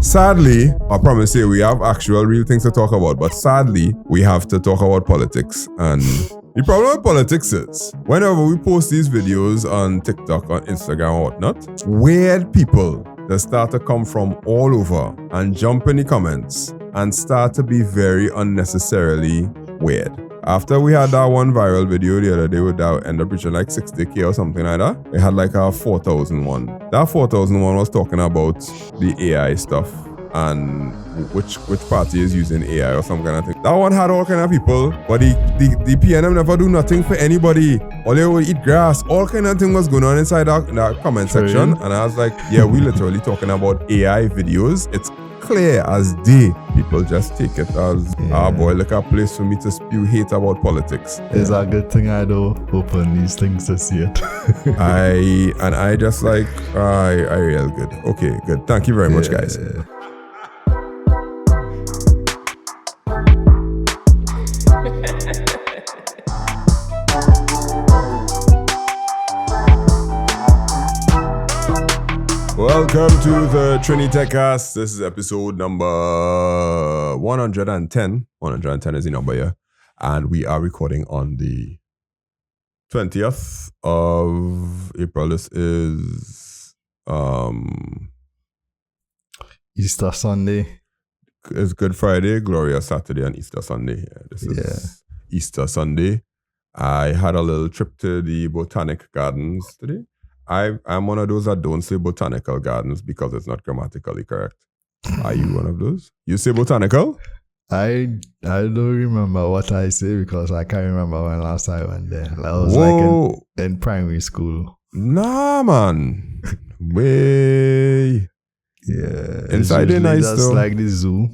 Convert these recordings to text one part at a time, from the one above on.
Sadly, I promise you, we have actual real things to talk about, but sadly, we have to talk about politics. And the problem with politics is, whenever we post these videos on TikTok, on Instagram, or whatnot, weird people that start to come from all over and jump in the comments and start to be very unnecessarily weird. After we had that one viral video the other day with that end up reaching like 60k or something like that, it had like a 4,001. That 4,001 was talking about the AI stuff and which party is using AI or some kind of thing. That one had all kind of people, but the PNM never do nothing for anybody. All they would eat grass. All kind of thing was going on inside that comment section. And I was like, yeah, we literally talking about AI videos. It's clear as day. People just take it as, boy, look a place for me to spew hate about politics. It's a good thing I don't open these things to see it. I just like, I real good. Okay, good. Thank you very much, guys. Welcome to the Trinitechcast. This is episode number 110. 110 is the number here. And we are recording on the 20th of April. This is Easter Sunday. It's Good Friday, Glorious Saturday, and Easter Sunday. Yeah, this is Easter Sunday. I had a little trip to the Botanic Gardens today. I'm one of those that don't say botanical gardens because it's not grammatically correct. Are you one of those? You say botanical? I don't remember what I say because I can't remember when last time I went there. I was like in primary school. Nah, man. Way. Yeah. Inside the nice just though. Like the zoo.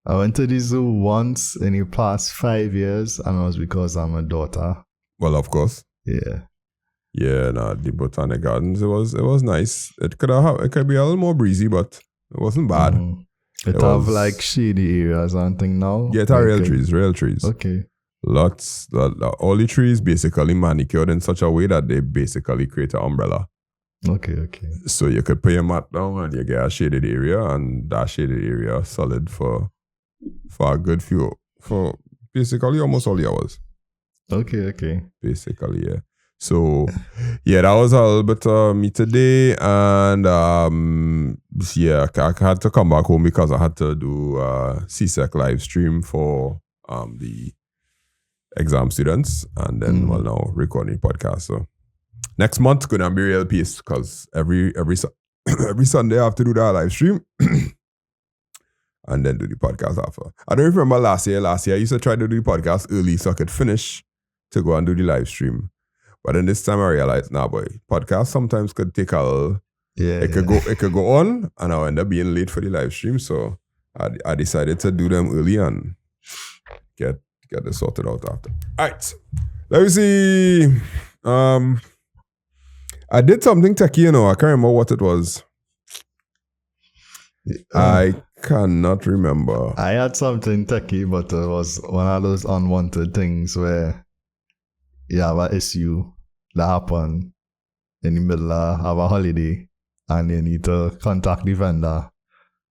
I went to the zoo once in the past 5 years, and it was because I'm a daughter. Well, of course. Yeah. Yeah, the Botanic Gardens, it was nice. It could be a little more breezy, but it wasn't bad. It have like shady areas and thing now. Yeah, it are real trees. Okay. Lots. All the trees basically manicured in such a way that they basically create an umbrella. Okay. So you could put your mat down and you get a shaded area, and that shaded area solid for a good few, for basically almost all the hours. Okay. Basically, yeah. So, yeah, that was a little bit me today, and I had to come back home because I had to do CSEC live stream for the exam students, and then now recording podcast. So next month gonna be real peace because every Sunday I have to do that live stream, and then do the podcast after. I don't remember last year. I used to try to do the podcast early so I could finish to go and do the live stream. But then this time I realized, podcast sometimes could take a little. Yeah. It could go on, and I'll end up being late for the live stream. So I decided to do them early and get it sorted out after. All right. Let me see. I did something techie, I can't remember what it was. I cannot remember. I had something techie, but it was one of those unwanted things where you have an issue that happen in the middle of a holiday and you need to contact the vendor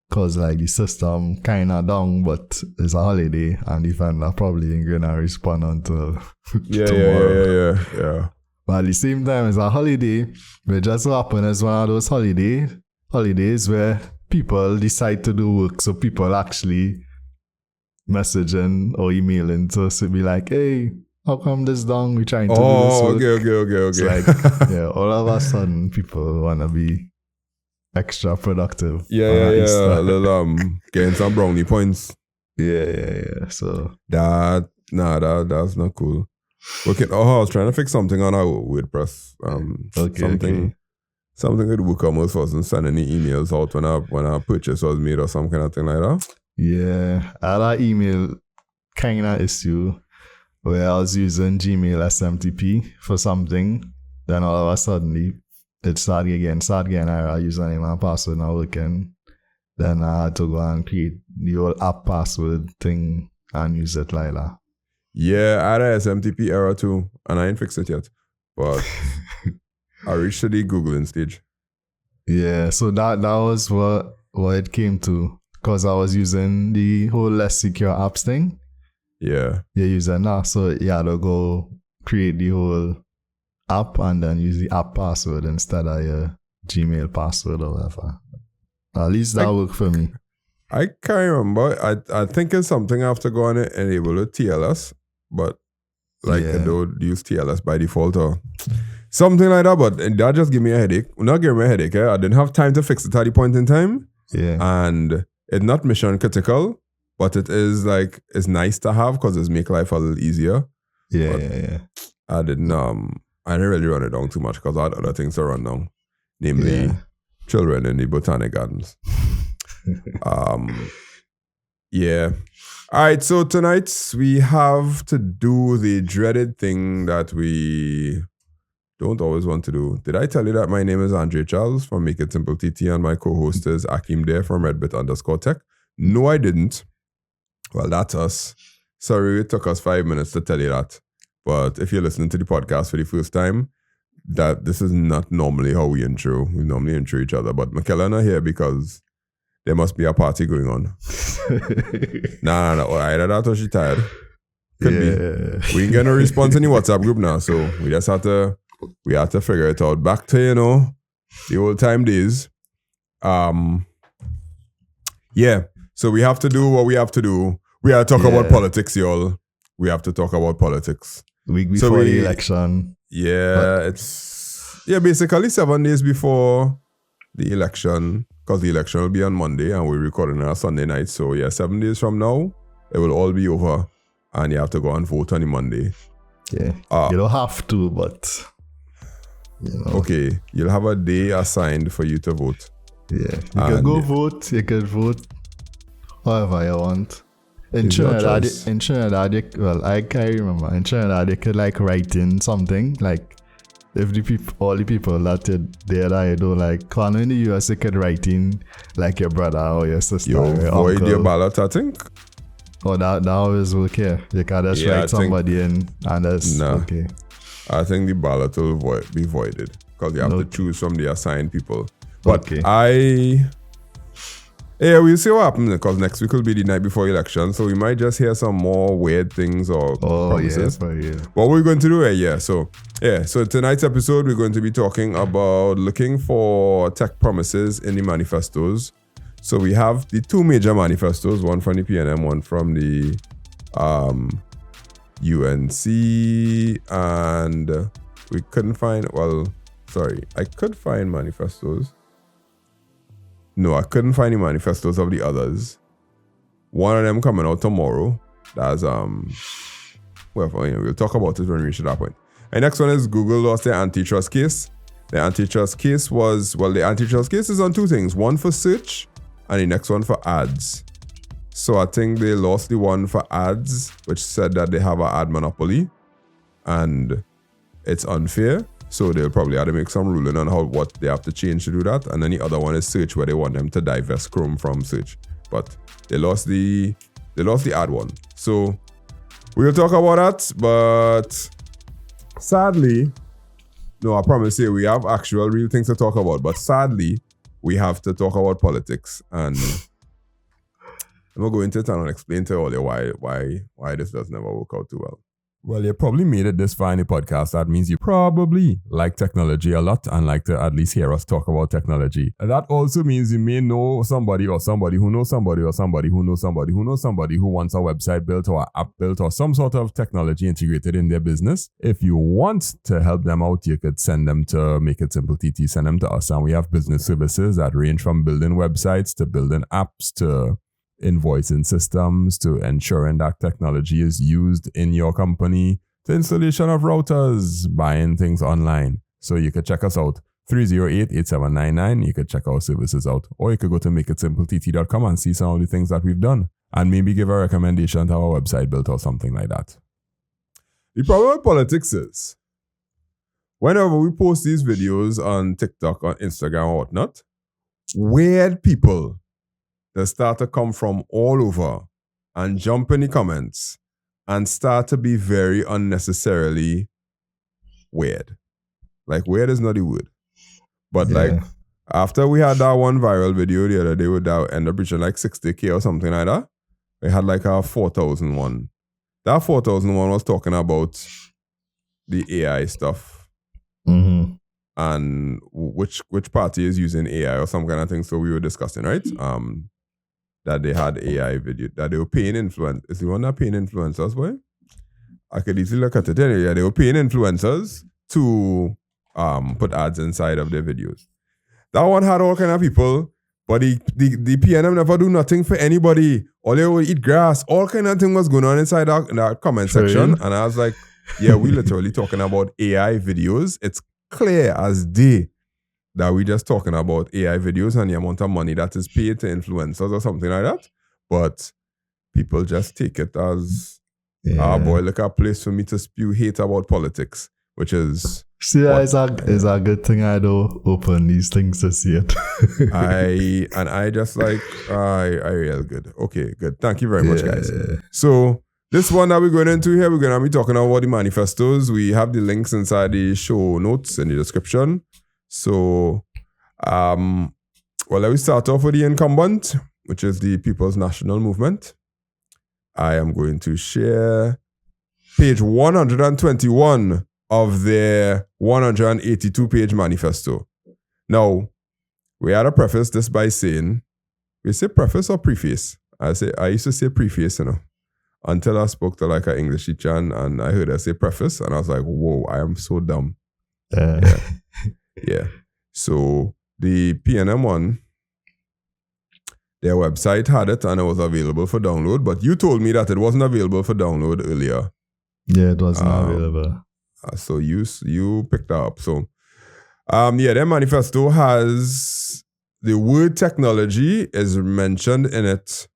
because like the system kind of down, but it's a holiday and the vendor probably ain't gonna respond until tomorrow. Yeah. But at the same time, it's a holiday. It just so happen as one of those holidays where people decide to do work, so people actually messaging or emailing to be like, hey, how come this down? We're trying to do this work. Okay. It's like, all of a sudden, people want to be extra productive. Yeah. Little, getting some brownie points. Yeah. So that's not cool. Okay. I was trying to fix something on our WordPress. Something with WooCommerce wasn't sending any emails out when a purchase was made or some kind of thing like that. Yeah, I had an email kind of issue where I was using Gmail SMTP for something. Then all of a sudden, it started again. Our username and password not working. Then I had to go and create the whole app password thing and use it like that. Yeah, I had a SMTP error too, and I ain't fixed it yet. But I reached the Googling stage. Yeah, so that was what what it came to, because I was using the whole less secure apps thing. Yeah. You're using now, so you had to go create the whole app and then use the app password instead of your Gmail password or whatever. At least that worked for me. I can't remember. I think it's something I have to go on and enable with TLS, but like I don't use TLS by default or something like that. But that just gave me a headache. Not giving me a headache. I didn't have time to fix it at the point in time. Yeah. And it's not mission critical, but it is like, it's nice to have because it's make life a little easier. Yeah. I didn't really run it down too much because I had other things to run down, namely children in the botanic gardens. Yeah. All right, so tonight we have to do the dreaded thing that we don't always want to do. Did I tell you that my name is Andre Charles from Make It Simple TT and my co-host is Akeem Dare from Redbit_Tech? No, I didn't. Well, that's us. Sorry, it took us 5 minutes to tell you that. But if you're listening to the podcast for the first time, that this is not normally how we intro. We normally intro each other. But Michaela not here because there must be a party going on. Nah. Either that or she tired. Could be. We ain't get no response in the WhatsApp group now, so we just have to figure it out. Back to, the old time days. Yeah. So we have to do what we have to do. We have to talk about politics, y'all. We have to talk about politics. Week before the election. Yeah, it's basically 7 days before the election, because the election will be on Monday and we're recording on a Sunday night. So 7 days from now, it will all be over and you have to go and vote on the Monday. Yeah, you don't have to, but Okay, you'll have a day assigned for you to vote. Yeah, you can go vote. You can vote however you want. In Trinidad, I can't remember. In Trinidad, you could like write in something like if all the people that you there that you don't like. When in the US, you could write in like your brother or your sister. You or your void uncle. your ballot, I think. Oh, that always work here. You can just write somebody in and that's okay. I think the ballot will be voided because you have to choose from the assigned people. But we'll see what happens because next week will be the night before election, so we might just hear some more weird things or promises. What we're going to do So tonight's episode, we're going to be talking about looking for tech promises in the manifestos. So we have the two major manifestos, one from the PNM, one from the UNC, and we couldn't find, I could find manifestos. No, I couldn't find the manifestos of the others. One of them coming out tomorrow. That's we'll talk about it when we reach that point. And next one is Google lost their antitrust case. The antitrust case is on two things. One for search and the next one for ads. So I think they lost the one for ads, which said that they have an ad monopoly and it's unfair. So they'll probably have to make some ruling on what they have to change to do that. And then the other one is search, where they want them to divest Chrome from search. But they lost the ad one. So we'll talk about that. But sadly, no, I promise you, we have actual real things to talk about. But sadly, we have to talk about politics. And I'm going to go into it and explain to all you why this does never work out too well. Well, you probably made it this far in the podcast. That means you probably like technology a lot and like to at least hear us talk about technology. And that also means you may know somebody or somebody who knows somebody or somebody who knows somebody who knows somebody who wants a website built or an app built or some sort of technology integrated in their business. If you want to help them out, you could send them to Make It Simple TT, send them to us. And we have business services that range from building websites to building apps to invoicing systems to ensuring that technology is used in your company, to installation of routers, buying things online. So you could check us out, 308-8799. You could check our services out. Or you could go to makeitsimplett.com and see some of the things that we've done and maybe give a recommendation to our website built or something like that. The problem with politics is, whenever we post these videos on TikTok, on Instagram or whatnot, weird people that start to come from all over and jump in the comments and start to be very unnecessarily weird. Like, weird is not the word. But like, After we had that one viral video the other day with that ended up reaching like 60K or something like that, we had like a 4,001. That 4,001 was talking about the AI stuff. Mm-hmm. And which party is using AI or some kind of thing. So we were discussing, right? That they had AI video, that they were paying influencers. Is the one that paying influencers, boy? I could easily look at it anyway. Yeah, they were paying influencers to put ads inside of their videos. That one had all kind of people, but the PNM never do nothing for anybody. All they would eat grass. All kind of thing was going on inside that comment section. And I was like, yeah, we literally talking about AI videos. It's clear as day that we just talking about AI videos and the amount of money that is paid to influencers or something like that. But people just take it as, boy, look a place for me to spew hate about politics, which is... See, it's a good thing I don't open these things to see it. I just like, I real good. Okay, good. Thank you very much, guys. So... this one that we're going into here, we're going to be talking about the manifestos. We have the links inside the show notes in the description. So, let me start off with the incumbent, which is the People's National Movement. I am going to share page 121 of their 182-page manifesto. Now, we had to preface this by saying, we say preface or preface? I used to say preface, until I spoke to like an English teacher and I heard her say preface and I was like, whoa, I am so dumb. Yeah. So the PNM one, their website had it and it was available for download, but you told me that it wasn't available for download earlier. Yeah, it was not available. So you picked that up. So their manifesto has the word technology is mentioned in it.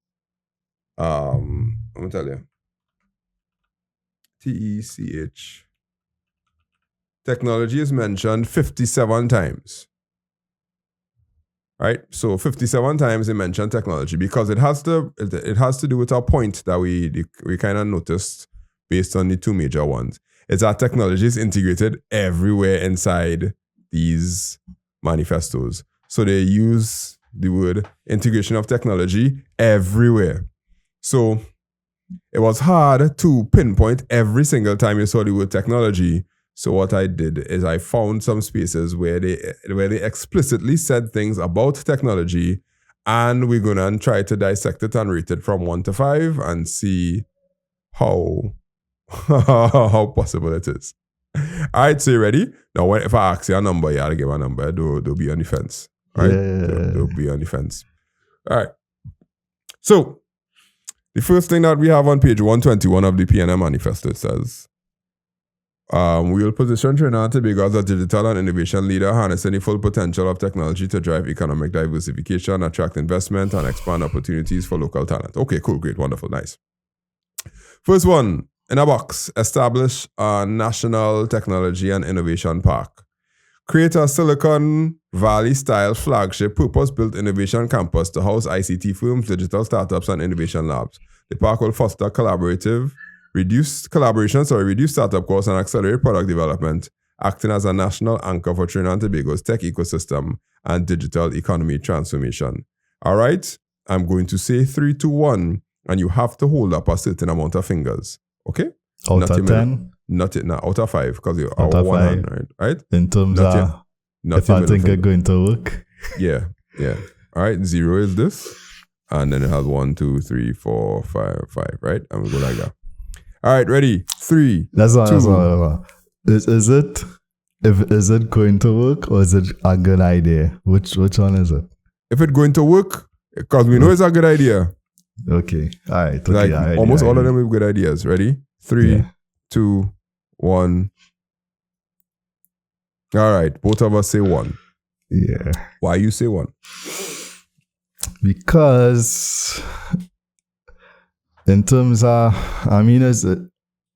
I'm going to tell you. TECH. Technology is mentioned 57 times. Right? So 57 times they mentioned technology because it has to do with our point that we kind of noticed based on the two major ones. It's that technology is integrated everywhere inside these manifestos. So they use the word integration of technology everywhere. So it was hard to pinpoint every single time you saw the word technology. So what I did is I found some spaces where they explicitly said things about technology, and we're gonna try to dissect it and rate it from 1 to 5 and see how possible it is. All right, so you ready? Now, if I ask you a number, you gotta give a number. Don't be on the fence. All right? Yeah. Don't be on the fence. All right. So the first thing that we have on page 121 of the PNM manifesto says, we will position Trinidad and Tobago as a digital and innovation leader, harnessing the full potential of technology to drive economic diversification, attract investment, and expand opportunities for local talent. Okay, cool, great, wonderful, nice. First one, in a box, establish a national technology and innovation park. Create a Silicon Valley-style flagship purpose-built innovation campus to house ICT firms, digital startups, and innovation labs. The park will foster reduce startup costs, and accelerate product development, acting as a national anchor for Trinidad and Tobago's tech ecosystem and digital economy transformation. All right? I'm going to say 3, 2, 1, and you have to hold up a certain amount of fingers. Okay? Out of 10? Out of 5, because you're out of 1 5. hand, right? In terms of if I think it's going to work. Yeah. All right, 0 is this. And then it has 1, 2, 3, 4, 5, right? And we go like that. All right, ready? 3. That's 2. all. Is it going to work or is it a good idea? Which one is it? If it's going to work, because we know it's a good idea. Okay. All right. Okay, like almost all of them have good ideas. Ready? 3, 2, 1. All right. Both of us say 1. Yeah. Why you say 1? Because in terms of,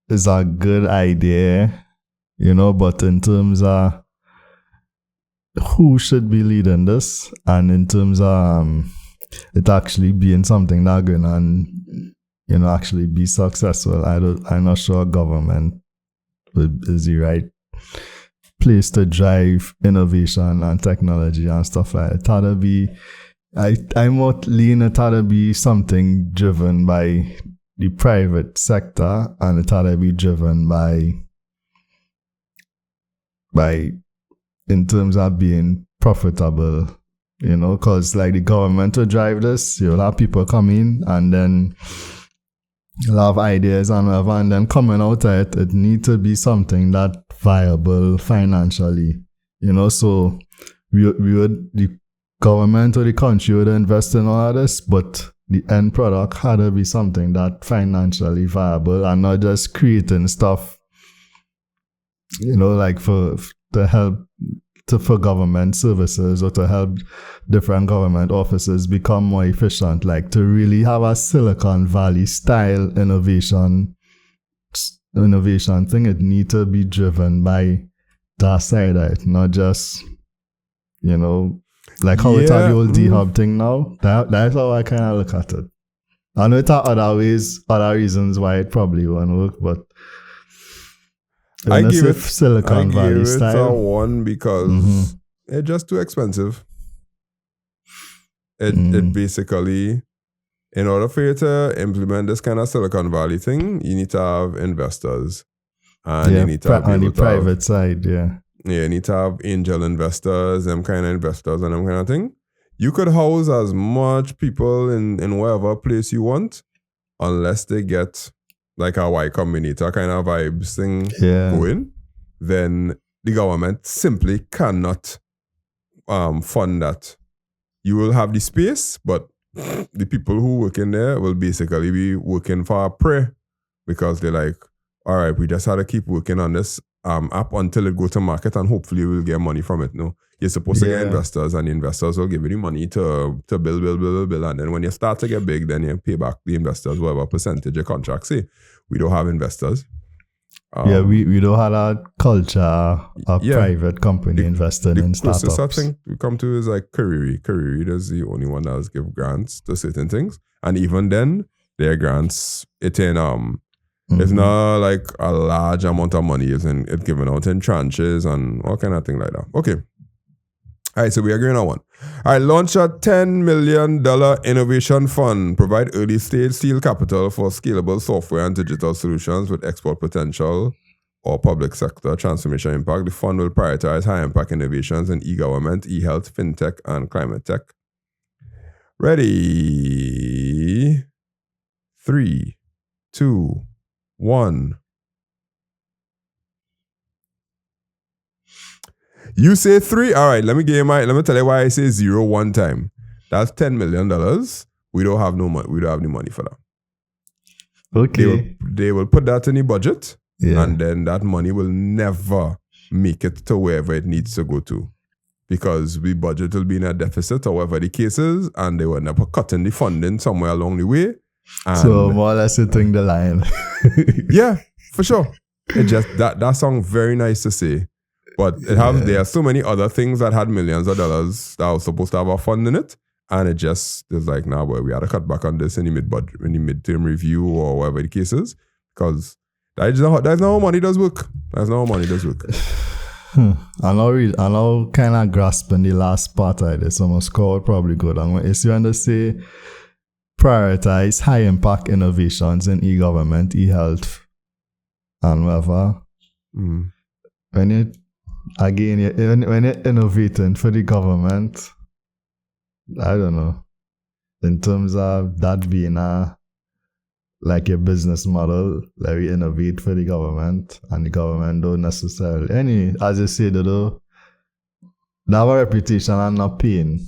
it's a good idea, but in terms of who should be leading this, and in terms of it actually being something that's going on, actually be successful, I'm not sure government is the right place to drive innovation and technology and stuff like that. It had to be, I more lean it had to be something driven by the private sector, and it had to be driven by in terms of being profitable, you know, because like the government will drive this, you'll have people come in and then you'll have ideas and whatever, and then coming out of it, it needs to be something that viable financially, you know. So we would, the government or the country would invest in all of this, but the end product had to be something that financially viable and not just creating stuff, you know, like for government services or to help different government offices become more efficient, like to really have a Silicon Valley style innovation thing. It needs to be driven by that side of it, not just, you know, like how it's the old D-Hub thing now. That's how I kind of look at it. I know it's other reasons why it probably won't work, but I give it Silicon Valley style. A 1 because it's just too expensive. It basically, in order for you to implement this kind of Silicon Valley thing, you need to have investors, and you need to have on the private side, Yeah, you need to have angel investors, them kind of investors, and them kind of thing. You could house as much people in whatever place you want, unless they get like a Y Combinator kind of vibes thing going, then the government simply cannot fund that. You will have the space, but the people who work in there will basically be working for a prey, because they're like, all right, we just had to keep working on this app until it go to market, and hopefully we'll get money from it. No, you're supposed to get investors, and the investors will give you the money to build, and then when you start to get big, then you pay back the investors whatever percentage your contract say. We don't have investors. We don't have a culture of private company investing in startups. The closest thing we come to is like Kariri. Kariri is the only one that does give grants to certain things, and even then, their grants it's not like a large amount of money. It's given out in tranches and all kind of thing like that. Okay. All right, so we are agreeing on 1. All right, launch a $10 million innovation fund. Provide early stage seed capital for scalable software and digital solutions with export potential or public sector transformation impact. The fund will prioritize high impact innovations in e-government, e-health, fintech, and climate tech. Ready? 3, 2, 1. You say 3. All right, let me tell you why I say 0 one time. That's $10 million. We don't have no money. We don't have any money for that. Okay. They will put that in the budget, and then that money will never make it to wherever it needs to go to, because the budget will be in a deficit or whatever the case is, and they will never cut in the funding somewhere along the way. So more or less hitting the line. Yeah, for sure. It just that sounds very nice to say. But there are so many other things that had millions of dollars that was supposed to have a fund in it, and it just is like, nah, boy, we had to cut back on this in the midterm review or whatever the case is, because that's not how money does work. That's not how money does work. I know kind of grasping the last part of this, so my score would probably go down. If you want to say prioritize high impact innovations in e-government, e-health, and whatever. When you're innovating for the government, I don't know, in terms of that being like a business model, like we innovate for the government, and the government don't necessarily, as you say, they have a reputation and not paying.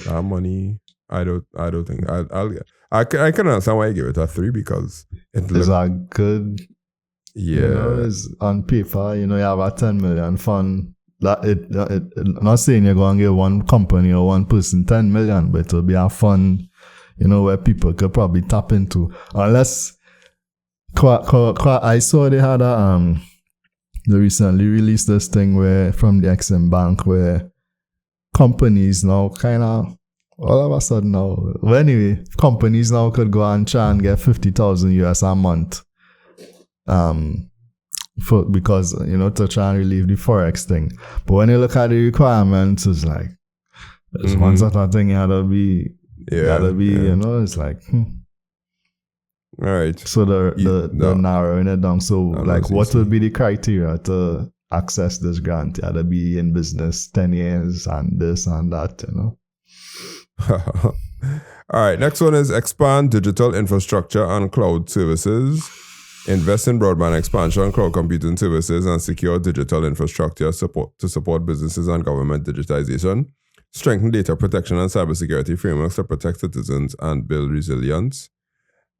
Our money, I don't think, I can understand why I give it a 3, because it's a good... Yeah, you know, it's on paper, you know, you have a 10 million fund. I'm not saying you're going to give one company or one person 10 million, but it'll be a fund, you know, where people could probably tap into. Unless, I saw they had they recently released this thing where, from the Exim Bank, where companies now kind of, all of a sudden now, well, anyway, companies now could go and try and get $50,000 US a month. because, to try and relieve the Forex thing. But when you look at the requirements, it's like, there's one sort of thing gotta be, it's like, All right. So the narrowing it down. So like, what would be the criteria to access this grant? You gotta be in business 10 years and this and that, All right. Next one is expand digital infrastructure and cloud services. Invest in broadband expansion, cloud computing services, and secure digital infrastructure to support businesses and government digitization. Strengthen data protection and cybersecurity frameworks to protect citizens and build resilience.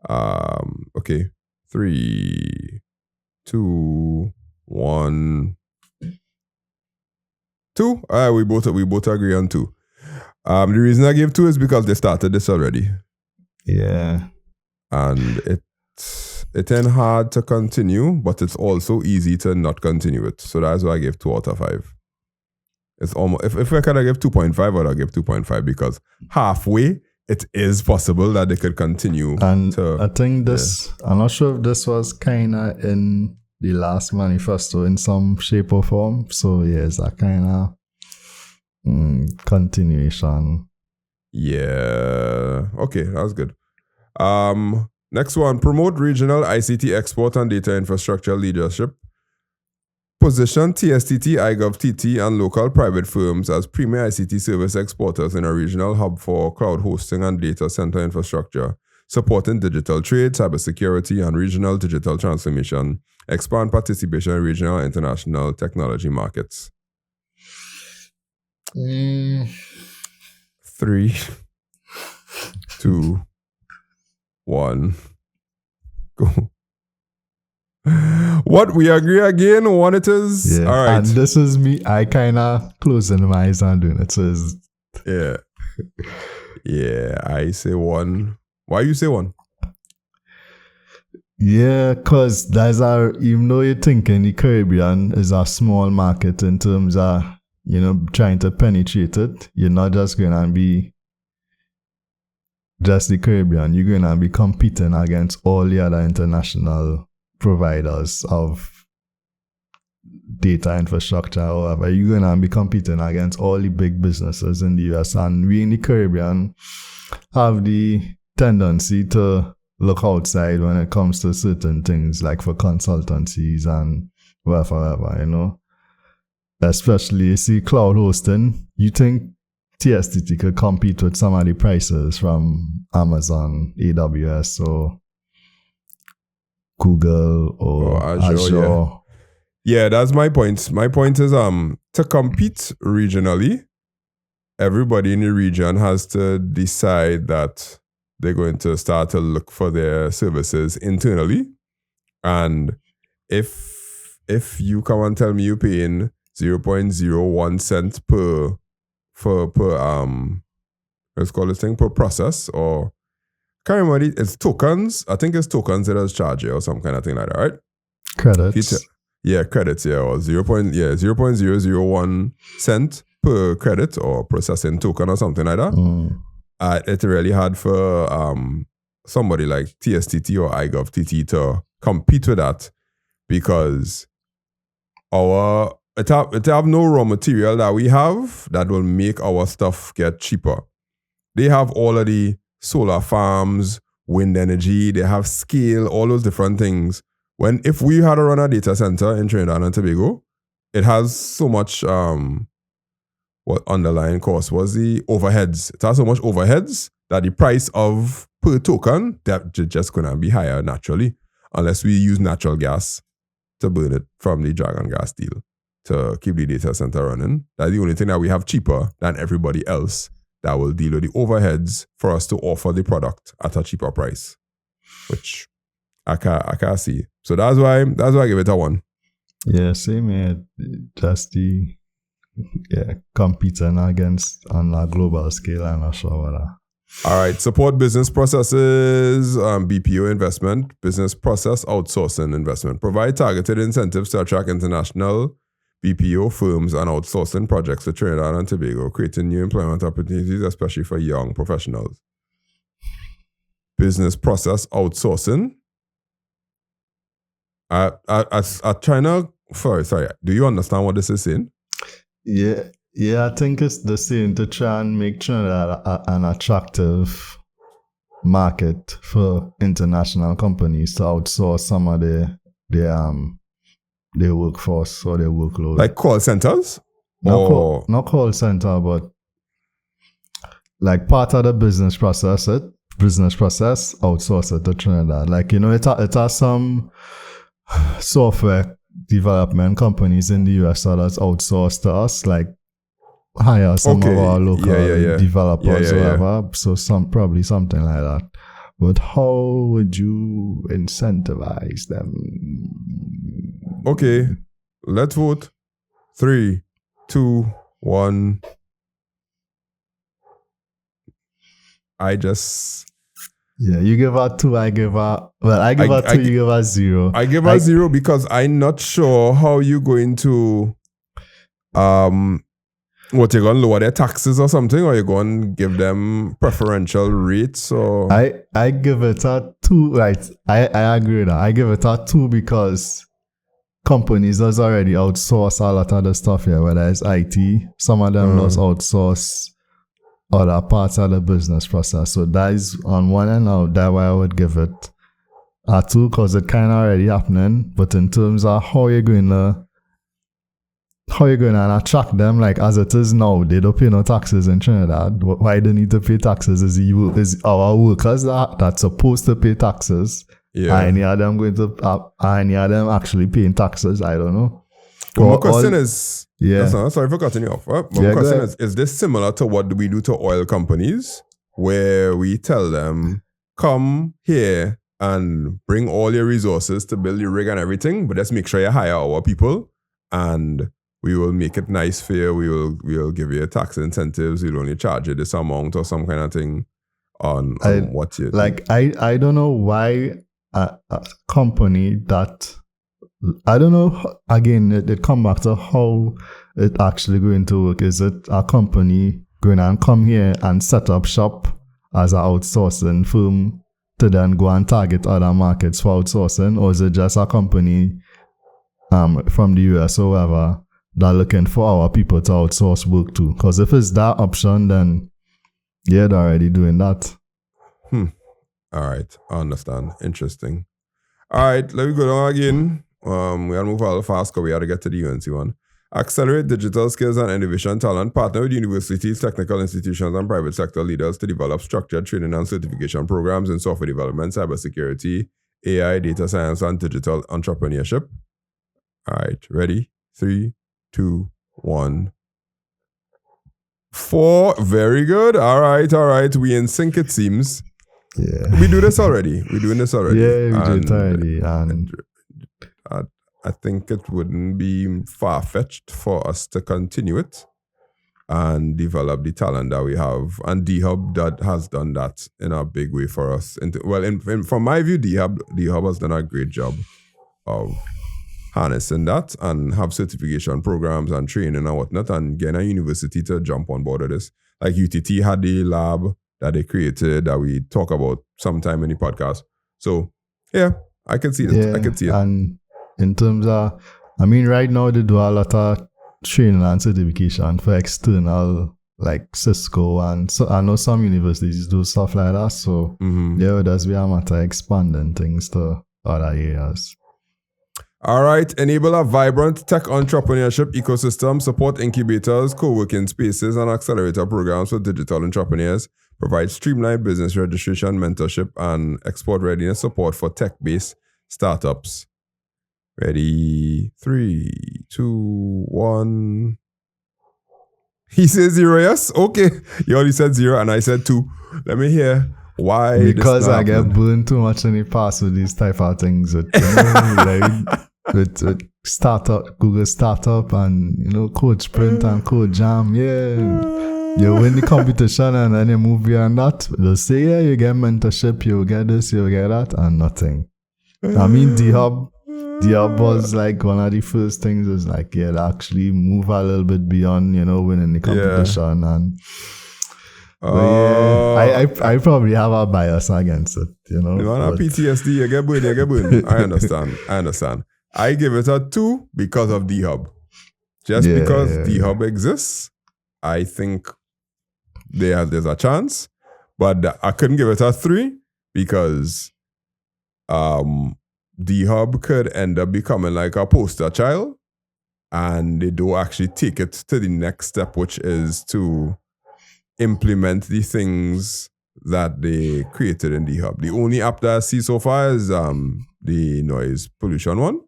Okay. 3, 2, 1, 2. We both agree on 2. The reason I gave 2 is because they started this already. Yeah. And it's hard to continue, but it's also easy to not continue it. So that's why I gave 2 out of 5. It's almost, if I could have give 2.5, I would have give 2.5 because halfway it is possible that they could continue. And I think I'm not sure if this was kind of in the last manifesto in some shape or form. So it's a kind of continuation. Yeah. Okay, that's good. Next one, promote regional ICT export and data infrastructure leadership. Position TSTT, iGovTT, and local private firms as premier ICT service exporters in a regional hub for cloud hosting and data center infrastructure, supporting digital trade, cybersecurity, and regional digital transformation. Expand participation in regional and international technology markets. 3, 2, 1, go. What, we agree again? One it is? Yeah. All right. And this is me. I kind of closing my eyes and doing it. So it's... Yeah. Yeah, I say 1. Why you say 1? Yeah, because even though you're thinking the Caribbean is a small market in terms of, trying to penetrate it, you're not just going to be just the Caribbean. You're going to be competing against all the other international providers of data infrastructure or whatever. You're going to be competing against all the big businesses in the US. And we in the Caribbean have the tendency to look outside when it comes to certain things, like for consultancies and whatever, Especially, you see, cloud hosting, you think TSTT could compete with some of the prices from Amazon, AWS, or Google, or Azure. Yeah, that's my point. My point is to compete regionally, everybody in the region has to decide that they're going to start to look for their services internally. And if you come and tell me you're paying 0.01 cent per let's call this thing per process, or can't remember, it's tokens. I think it's tokens that is charged or some kind of thing like that, right? Credits. Credits, or 0.001 cent per credit or processing token or something like that. It's really hard for somebody like TSTT or iGovTT to compete with that because it have no raw material that we have that will make our stuff get cheaper. They have all of the solar farms, wind energy, they have scale, all those different things. If we had to run a data center in Trinidad and Tobago, it has so much what underlying cost was the overheads. It has so much overheads that the price of per token that just gonna be higher naturally, unless we use natural gas to burn it from the dragon gas deal to keep the data center running. That's the only thing that we have cheaper than everybody else that will deal with the overheads for us to offer the product at a cheaper price, which I can't see. So that's why I give it a 1. Yeah, same here. Just competing against on a global scale, I'm not sure what that. All right, support business processes, BPO investment, business process outsourcing investment. Provide targeted incentives to attract international BPO firms and outsourcing projects to Trinidad and Tobago, creating new employment opportunities, especially for young professionals. Business process outsourcing. I trying to. Sorry. Do you understand what this is saying? Yeah, I think it's the same to try and make Trinidad an attractive market for international companies to outsource some of their workforce or their workload. Like call centers? Not call center, but like part of the business process outsource it to Trinidad. Like, it has some software development companies in the US that's outsourced to us, like hire some of our local developers or whatever. So probably something like that. But how would you incentivize them? Okay, let's vote. 3, 2, 1. You give her 2, I give her 2, you give her 0. I give her 0 because I'm not sure how you're going to what, you're going to lower their taxes or something, or you're going to give them preferential rates? Or I give it a 2, right? I agree with that. I give it a 2 because companies does already outsource a lot of the stuff here, whether it's IT. Some of them does outsource other parts of the business process. So that is on one end now, that's why I would give it a 2, because it kind of already happening. But in terms of how you're going to attract them, like as it is now, they don't pay no taxes in Trinidad. Why they need to pay taxes is our workers that's supposed to pay taxes. Yeah. Are any of them actually paying taxes? I don't know. Well, my question is, yeah. Sorry for cutting you off. Right? My question is this similar to what we do to oil companies, where we tell them, come here and bring all your resources to build your rig and everything, but let's make sure you hire our people, and we will make it nice for you. We'll give you tax incentives. We'll only charge you this amount or some kind of thing on what you like. I don't know why a company that, I don't know, again, it come back to how it actually going to work. Is it a company going to come here and set up shop as an outsourcing firm to then go and target other markets for outsourcing? Or is it just a company from the US or wherever that looking for our people to outsource work to? Because if it's that option, then yeah, they're already doing that. All right, I understand. Interesting. All right, let me go down again. We gotta move a little fast because we gotta get to the UNC one. Accelerate digital skills and innovation talent. Partner with universities, technical institutions, and private sector leaders to develop structured training and certification programs in software development, cybersecurity, AI, data science, and digital entrepreneurship. All right, ready? 3, 2, 1. 4. Very good. All right. We in sync, it seems. Yeah. We do this already. We're doing this already. Yeah, we did already. And I think it wouldn't be far-fetched for us to continue it and develop the talent that we have. And D-Hub that has done that in a big way for us. From my view, D-Hub has done a great job of harnessing that and have certification programs and training and whatnot, and getting a university to jump on board of this. Like UTT had the lab that they created that we talk about sometime in the podcast. So, yeah, I can see it. Yeah, I can see it. And in terms of, right now they do a lot of training and certification for external, like Cisco, and so I know some universities do stuff like that. So, yeah, it does be a matter of expanding things to other areas. All right. Enable a vibrant tech entrepreneurship ecosystem, support incubators, co-working spaces, and accelerator programs for digital entrepreneurs. Provide streamlined business registration, mentorship, and export readiness support for tech-based startups. Ready? 3, 2, 1. He says 0, yes? Okay. You already said 0, and I said 2. Let me hear why. Because I get burned too much in the past with these type of things. With startup, Google startup, and Code Sprint and Code Jam. Yeah. You win the competition and then you move beyond that. They'll say, yeah, you get mentorship, you get this, you get that, and nothing. D-Hub was like one of the first things is like, yeah, to actually move a little bit beyond, winning the competition. And Yeah, I probably have a bias against it, you know. You want a PTSD, you get burn. I understand. I give it a 2 because of D-Hub. Just because D-Hub exists, I think there's a chance. But I couldn't give it a 3 because D-Hub could end up becoming like a poster child, and they don't actually take it to the next step, which is to implement the things that they created in D-Hub. The only app that I see so far is the noise pollution one,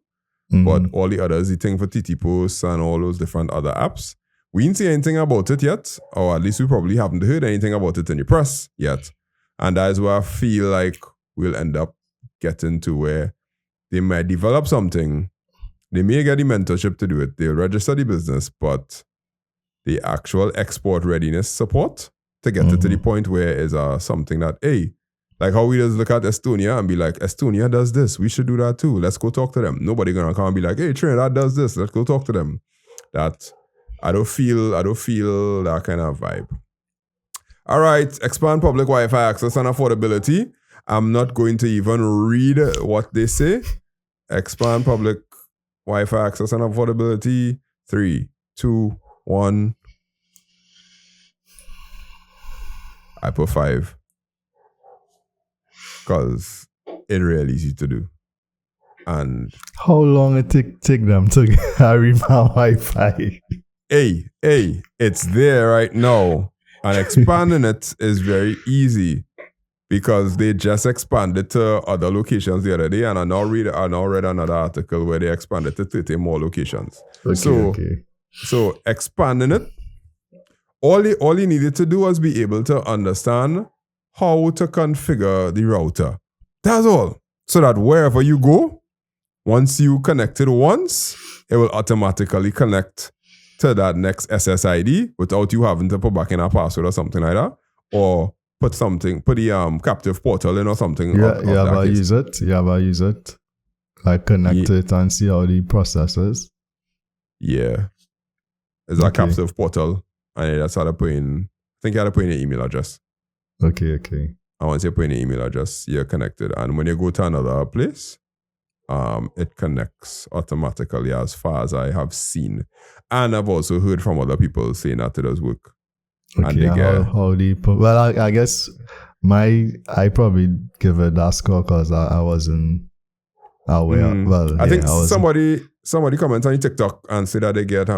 but all the others, the thing for TT posts and all those different other apps, we didn't see anything about it yet, or at least we probably haven't heard anything about it in the press yet. And that is where I feel like we'll end up getting to where they might develop something. They may get the mentorship to do it. They'll register the business, but the actual export readiness support to get it to the point where it's something that, hey, like how we just look at Estonia and be like, Estonia does this, we should do that too. Let's go talk to them. Nobody gonna come and be like, hey, Trinidad does this, let's go talk to them. That I don't feel that kind of vibe. All right, expand public Wi-Fi access and affordability. I'm not going to even read what they say. Expand public Wi-Fi access and affordability. 3, 2, 1. I put 5. Because it's really easy to do. And how long it take them to carry my Wi-Fi? Hey, it's there right now. And expanding it is very easy because they just expanded to other locations the other day, and I now read another article where they expanded to 30 more locations. So expanding it, all you needed to do was be able to understand how to configure the router. That's all. So that wherever you go, once you connect it once, it will automatically connect to that next SSID without you having to put back in a password or something like that, or put the captive portal in or something. You ever use it? Like connect it and see how the process is? Yeah. It's a captive portal, and that's how to put in, I think you had to put in your email address. Okay. And once you put in your email address, you're connected. And when you go to another place, it connects automatically as far as I have seen. And I've also heard from other people saying that it does work. Okay, I guess I probably give it that score because I wasn't aware. I think somebody commented on TikTok and said that they get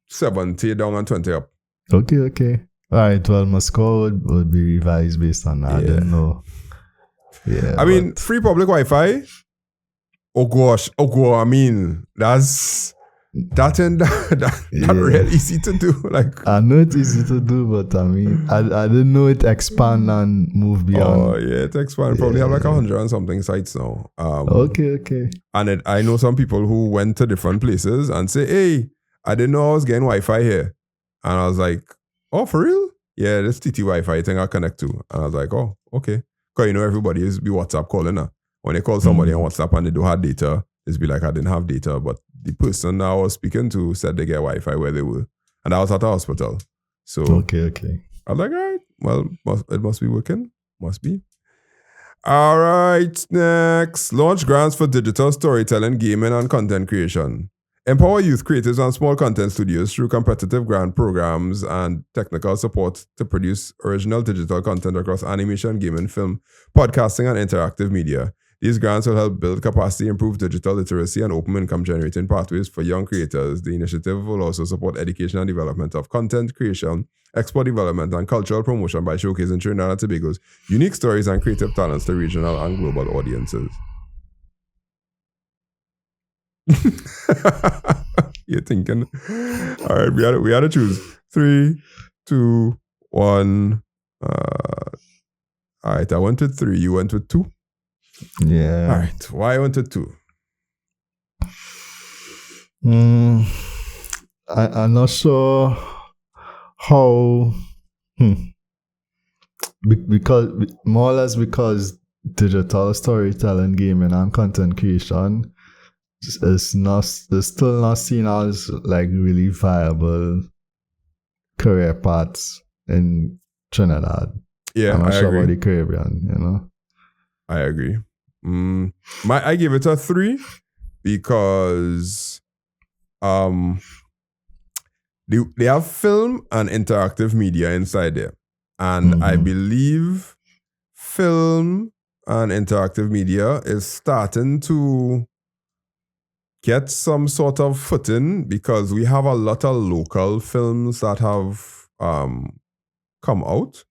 70 down and 20 up. Okay. All right, well, my score would be revised based on that. Yeah. I didn't know. Yeah. I mean, free public Wi-Fi. Oh gosh. I mean, that's really easy to do. Like, I know it's easy to do, but I mean, I didn't know it expand and move beyond. Oh yeah, it expand. Probably have like 100 and something sites now. Okay. And I know some people who went to different places and say, hey, I didn't know I was getting Wi-Fi here. And I was like, oh, for real? Yeah, this TT Wi-Fi thing I connect to. And I was like, oh, okay. Because everybody is be WhatsApp calling her. When they call somebody on WhatsApp and they don't have data, it's be like, I didn't have data, but the person I was speaking to said they get Wi-Fi where they were. And I was at the hospital. So okay. I was like, all right, well, it must be working. Must be. All right, next. Launch grants for digital storytelling, gaming, and content creation. Empower youth creators and small content studios through competitive grant programs and technical support to produce original digital content across animation, gaming, film, podcasting, and interactive media. These grants will help build capacity, improve digital literacy, and open income generating pathways for young creators. The initiative will also support education and development of content creation, export development, and cultural promotion by showcasing Trinidad and Tobago's unique stories and creative talents to regional and global audiences. You're thinking, all right, we had to choose 3, 2, 1. All right, I went with 3. You went with 2. Yeah. All right. Why I went with 2? I'm not sure how. Because more or less because digital storytelling, gaming, and content creation is still not seen as like really viable career paths in Trinidad. Yeah, I'm not I sure agree. about the Caribbean, I agree. I give it a 3 because they have film and interactive media inside there. And I believe film and interactive media is starting to get some sort of footing because we have a lot of local films that have come out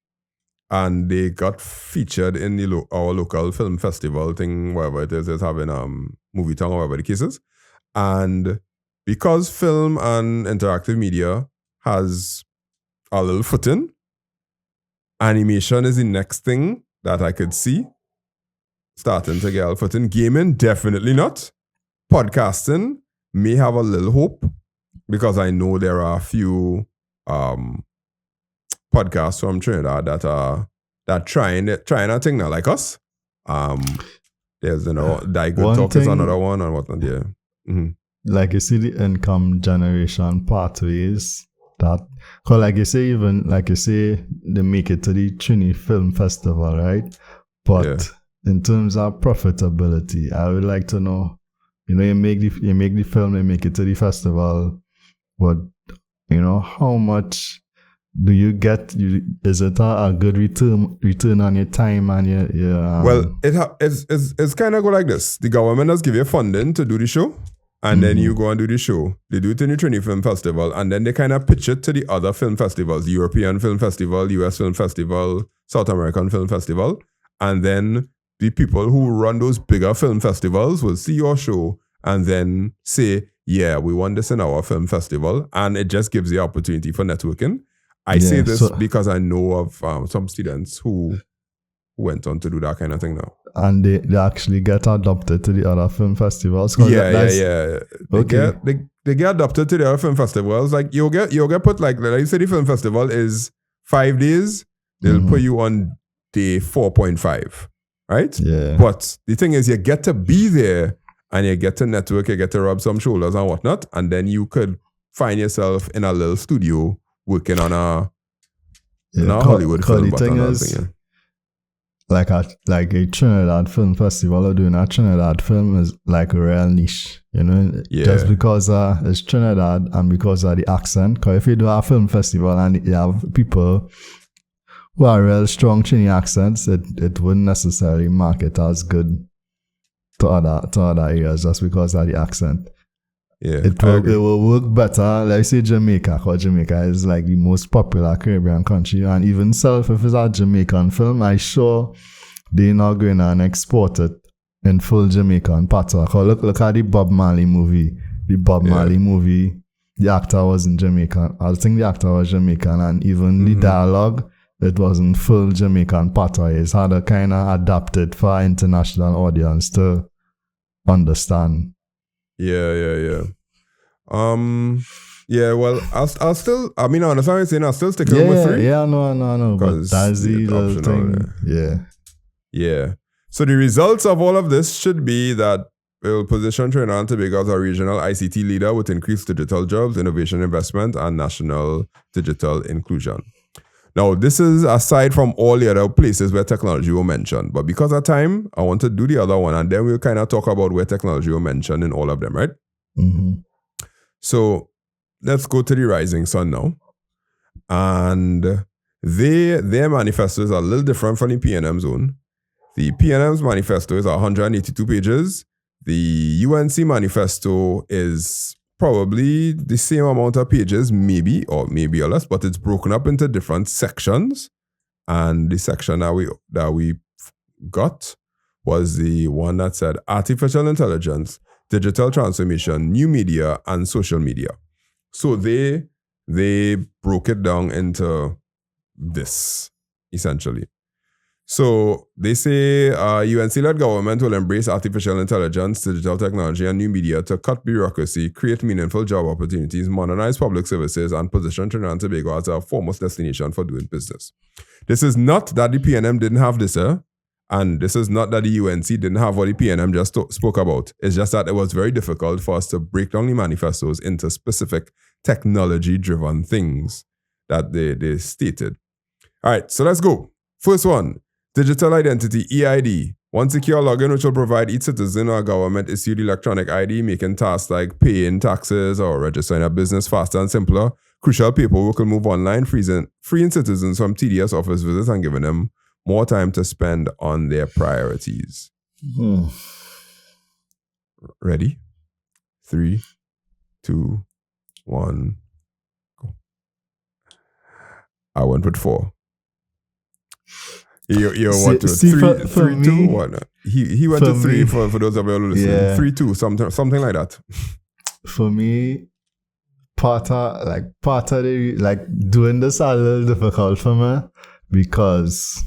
and they got featured in our local film festival thing, wherever it is, it's having Movie Town or whatever the case is. And because film and interactive media has a little footing, animation is the next thing that I could see starting to get a footing. Gaming, definitely not. Podcasting may have a little hope because I know there are a few podcasts from Trinidad that trying a thing now like us. There's Die Good Talk is another one and whatnot. Yeah. Mm-hmm. Like you see the income generation pathways that, cause like you say, even like you say, they make it to the Trini Film Festival, right? But in terms of profitability, I would like to know, you make the film, you make it to the festival, but how much do you get? Is it a good return on your time and your Well, it's kind of go like this. The government does give you funding to do the show. And then you go and do the show. They do it in the Trinity Film Festival. And then they kind of pitch it to the other film festivals. European Film Festival, US Film Festival, South American Film Festival. And then the people who run those bigger film festivals will see your show and then say, yeah, we want this in our film festival. And it just gives the opportunity for networking. I say this because I know of some students who went on to do that kind of thing now. And they actually get adopted to the other film festivals. Yeah. They get adopted to the other film festivals. Like you'll get put like you say the film festival is 5 days. They'll put you on day 4.5, right? Yeah. But the thing is, you get to be there and you get to network. You get to rub some shoulders and whatnot, and then you could find yourself in a little studio working on a Hollywood film. The thing is, like a Trinidad Film Festival or doing a Trinidad film is like a real niche, just because it's Trinidad and because of the accent. Because if you do a film festival and you have people who are real strong Trini accents, it wouldn't necessarily market as good to other areas just because of the accent. Yeah, it will work better. Let's say Jamaica, because Jamaica is like the most popular Caribbean country, and even if it's a Jamaican film, I'm sure they're not going to export it in full Jamaican patois. Because look at the Bob Marley movie. The Bob Marley movie, the actor wasn't Jamaican. I think the actor was Jamaican, and even the dialogue, it wasn't full Jamaican patois. It's had a kind of adapted for international audience to understand. Yeah. Well, I'll still. I mean, I understand what you're saying. I'll still stick with 3. Yeah, no. But that's the little thing. Yeah. So the results of all of this should be that it will position Trinidad and Tobago as a regional ICT leader with increased digital jobs, innovation investment, and national digital inclusion. Now, this is aside from all the other places where technology will mention. But because of time, I want to do the other one. And then we'll kind of talk about where technology will mention in all of them, right? Mm-hmm. So let's go to the Rising Sun now. And their manifesto is a little different from the PNM's own. The PNM's manifesto is 182 pages. The UNC manifesto is probably the same amount of pages, maybe or less, but it's broken up into different sections. And the section that we got was the one that said artificial intelligence, digital transformation, new media, and social media. So they broke it down into this, essentially. So they say UNC-led government will embrace artificial intelligence, digital technology, and new media to cut bureaucracy, create meaningful job opportunities, modernize public services, and position Trinidad and Tobago as a foremost destination for doing business. This is not that the PNM didn't have this, and this is not that the UNC didn't have what the PNM just spoke about. It's just that it was very difficult for us to break down the manifestos into specific technology-driven things that they stated. All right, so let's go. First one, digital identity, EID. One secure login which will provide each citizen or government-issued electronic ID, making tasks like paying taxes or registering a business faster and simpler. Crucial paperwork will move online, freeing citizens from tedious office visits and giving them more time to spend on their priorities. Ready? 3, 2, 1, go. I went with 4. You want to see, 3, for 3, me, 2, 1. He went to 3 for those of you who listen. Yeah. 3, 2, something like that. For me, part of the, like, doing this a little difficult for me because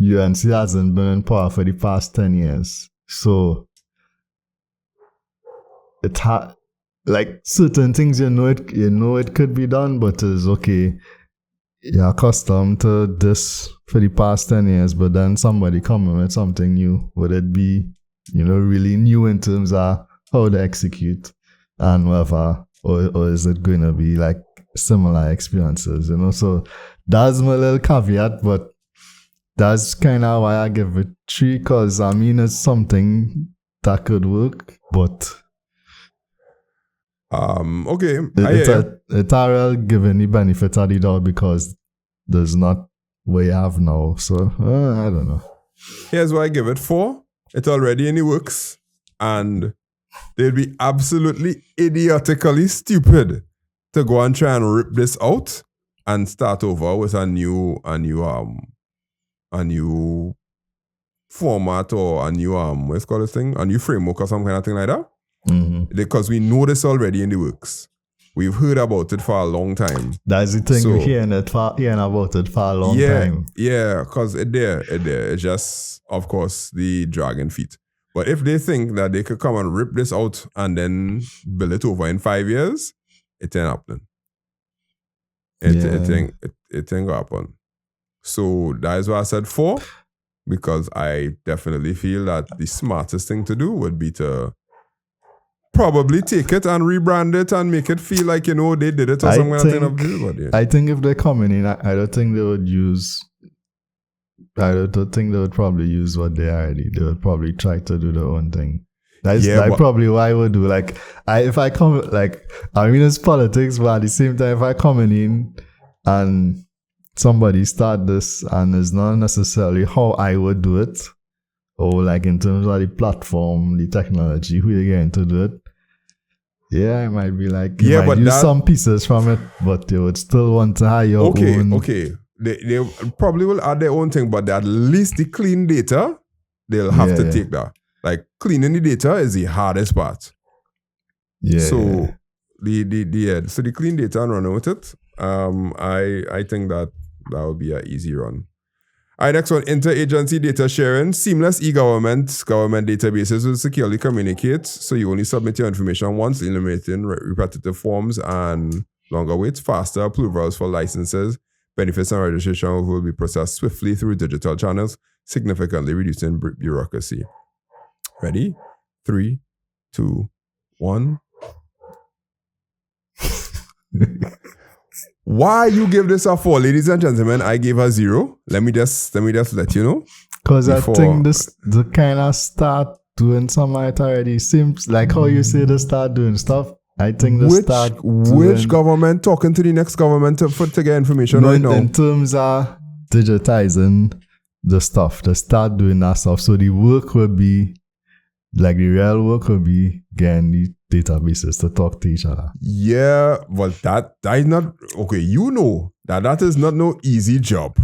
UNC hasn't been in power for the past 10 years. So it like certain things you know it could be done, but it's okay. You're accustomed to this for the past 10 years, but then somebody coming with something new. Would it be, really new in terms of how to execute and whatever, or is it going to be like similar experiences, So that's my little caveat, but that's kind of why I give it 3, because it's something that could work, but okay. It's a real giving the benefit of the doubt because there's not what you have now. So I don't know. Here's why I give it 4. It's already in the works, and they'd be absolutely idiotically stupid to go and try and rip this out and start over with a new format or a new what's called this thing, a new framework or some kind of thing like that. Mm-hmm. Because we know this already in the works. We've heard about it for a long time. That's the thing, we're hearing about it for a long time. Yeah, because it's just, of course, the dragon feet. But if they think that they could come and rip this out and then build it over in 5 years, it ain't happening. It ain't gonna happen. So that is why I said 4, because I definitely feel that the smartest thing to do would be to probably take it and rebrand it and make it feel like, they did it or some kind of thing. I think if they're coming in, I don't think they would use, I don't think they would probably use what they already. They would probably try to do their own thing. That's probably what I would do. Like, if I come, like, it's politics, but at the same time, if I come in and somebody start this and it's not necessarily how I would do it, or like in terms of the platform, the technology, who you're going to do it, I might be like, but use some pieces from it, but you would still want to have your own. Okay. They probably will add their own thing, but at least the clean data, they'll have to take that. Like, cleaning the data is the hardest part. Yeah. So the clean data and run with it. I think that would be an easy run. All right, next one, interagency data sharing. Seamless government databases will securely communicate, so you only submit your information once, eliminating repetitive forms and longer waits. Faster approvals for licenses, benefits and registration will be processed swiftly through digital channels, significantly reducing bureaucracy. Ready? 3, 2, 1. Why you give this a 4, ladies and gentlemen? I gave her 0. Let me just let you know. Because I think the kind of start doing some of it already seems like how you say they start doing stuff. I think which government talking to the next government to get information right now? In terms of digitizing the stuff, they start doing that stuff. So the work will be, like, the real work will be getting the databases to talk to each other. Yeah, but that is not okay. That is not no easy job,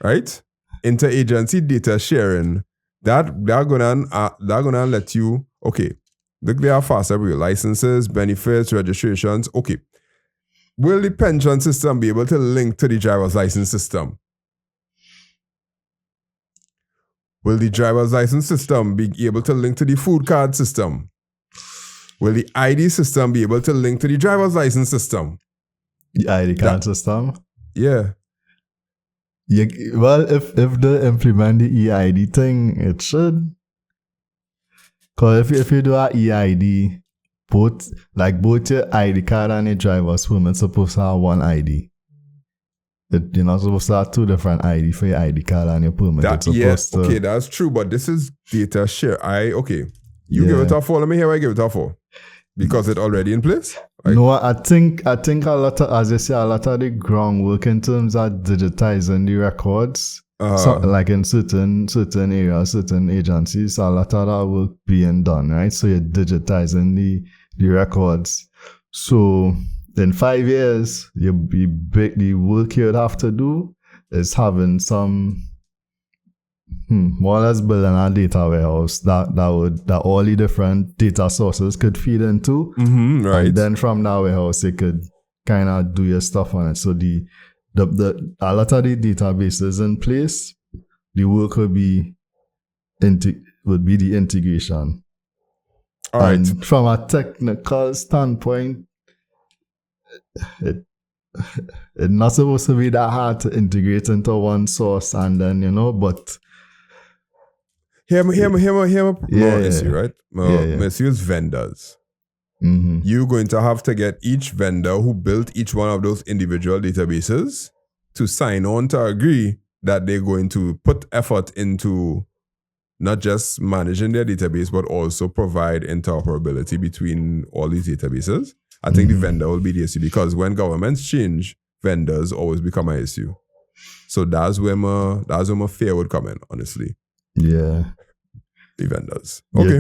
right? Interagency data sharing, they're gonna let you, okay, look, they are faster with licenses, benefits, registrations. Okay, will the pension system be able to link to the driver's license system? Will the driver's license system be able to link to the food card system? Will the ID system be able to link to the driver's license system? The ID card system? Yeah. Well, if they implement the EID thing, it should. Because if you do an EID, both your ID card and your driver's permit supposed to have one ID. you're not supposed to have two different ID for your ID card and your permit. Okay, that's true, but this is data share. You give it a 4. Let me hear why I give it a 4. Because it's already in place? No, I think a lot of, as you say, a lot of the groundwork in terms of digitizing the records, so, like in certain areas, certain agencies, a lot of that work being done, right? So you're digitizing the records. So in 5 years, the work you'd have to do is having some more or less building a data warehouse that all the different data sources could feed into. Right. And then from that warehouse, you could kind of do your stuff on it. So a lot of the databases in place, the work would be the integration. All right. And from a technical standpoint, it's not supposed to be that hard to integrate into one source, and then but hear me issue, right? Yeah. Use vendors. You're going to have to get each vendor who built each one of those individual databases to sign on to agree that they're going to put effort into not just managing their database, but also provide interoperability between all these databases. I think the vendor will be the issue, because when governments change, vendors always become an issue. So that's where my fear would come in, honestly. Yeah. The vendors. Okay.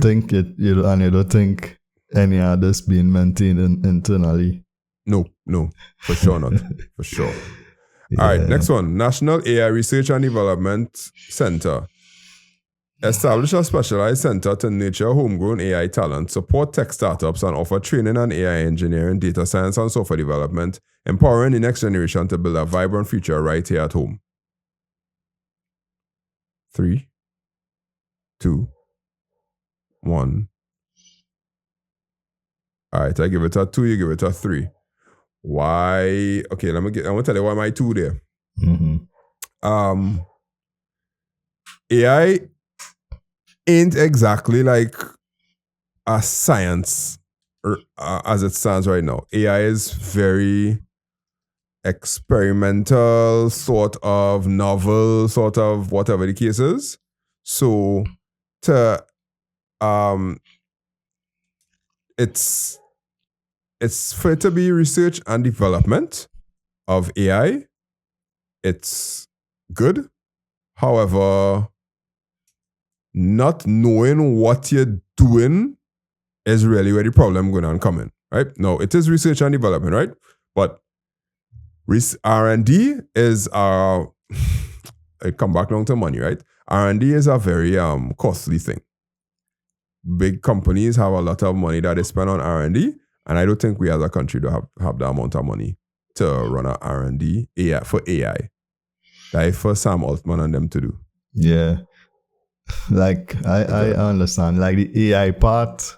You don't think any of this being maintained internally? No, for sure not. For sure. All right, next one. National AI Research and Development Center. Establish a specialized center to nurture homegrown AI talent, support tech startups, and offer training on AI engineering, data science, and software development, empowering the next generation to build a vibrant future right here at home. 3, 2, 1. All right, I give it a 2, you give it a 3. Why? Okay, I'm gonna tell you why my 2 there. AI ain't exactly like a science as it stands right now. AI is very experimental, sort of novel, sort of whatever the case is. So it's for it to be research and development of AI. It's good. However, not knowing what you're doing is really where the problem going on coming, right? No, it is research and development, right? But R&D is it come back down to money, right? R&D is a very costly thing. Big companies have a lot of money that they spend on R&D, and I don't think we as a country do have that amount of money to run an R&D for AI. That is for Sam Altman and them to do. Yeah. Like I understand, like the AI part,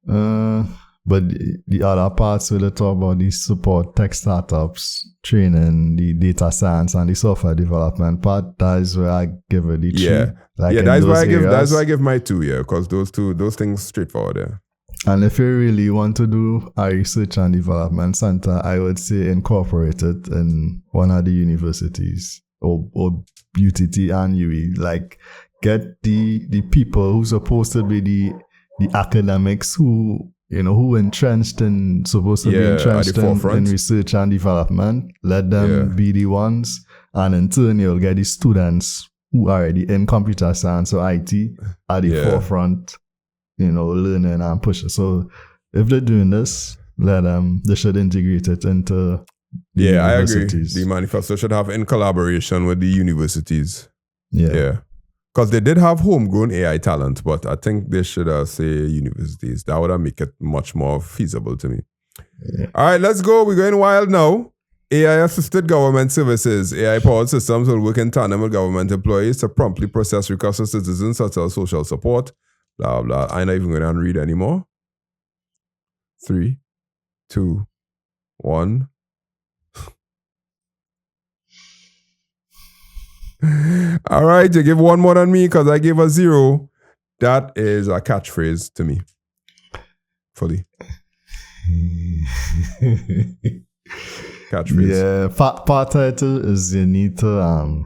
but the other parts where they talk about the support tech startups, training, the data science and the software development part, that is where I give it the 3. Yeah, like that's why I give my 2, because those things straightforward there. And if you really want to do a research and development center, I would say incorporate it in one of the universities or UTT and UE. Like, get the people who's supposed to be the academics who entrenched and supposed to be entrenched in research and development. Let them be the ones, and in turn you'll get the students who are already in computer science or IT at the forefront, learning and pushing. So if they're doing this, they should integrate it into the universities. I agree. The manifesto should have in collaboration with the universities. Yeah. Because they did have homegrown AI talent, but I think they should say universities. That would make it much more feasible to me. Yeah. All right, let's go. We're going wild now. AI-assisted government services. AI-powered systems will work in tandem with government employees to promptly process requests of citizens such as social support, blah, blah. I'm not even going to read anymore. 3, 2, 1. All right, you give one more than me because I gave a 0. That is a catchphrase to me. Fully. catchphrase. Yeah, part of it is you need to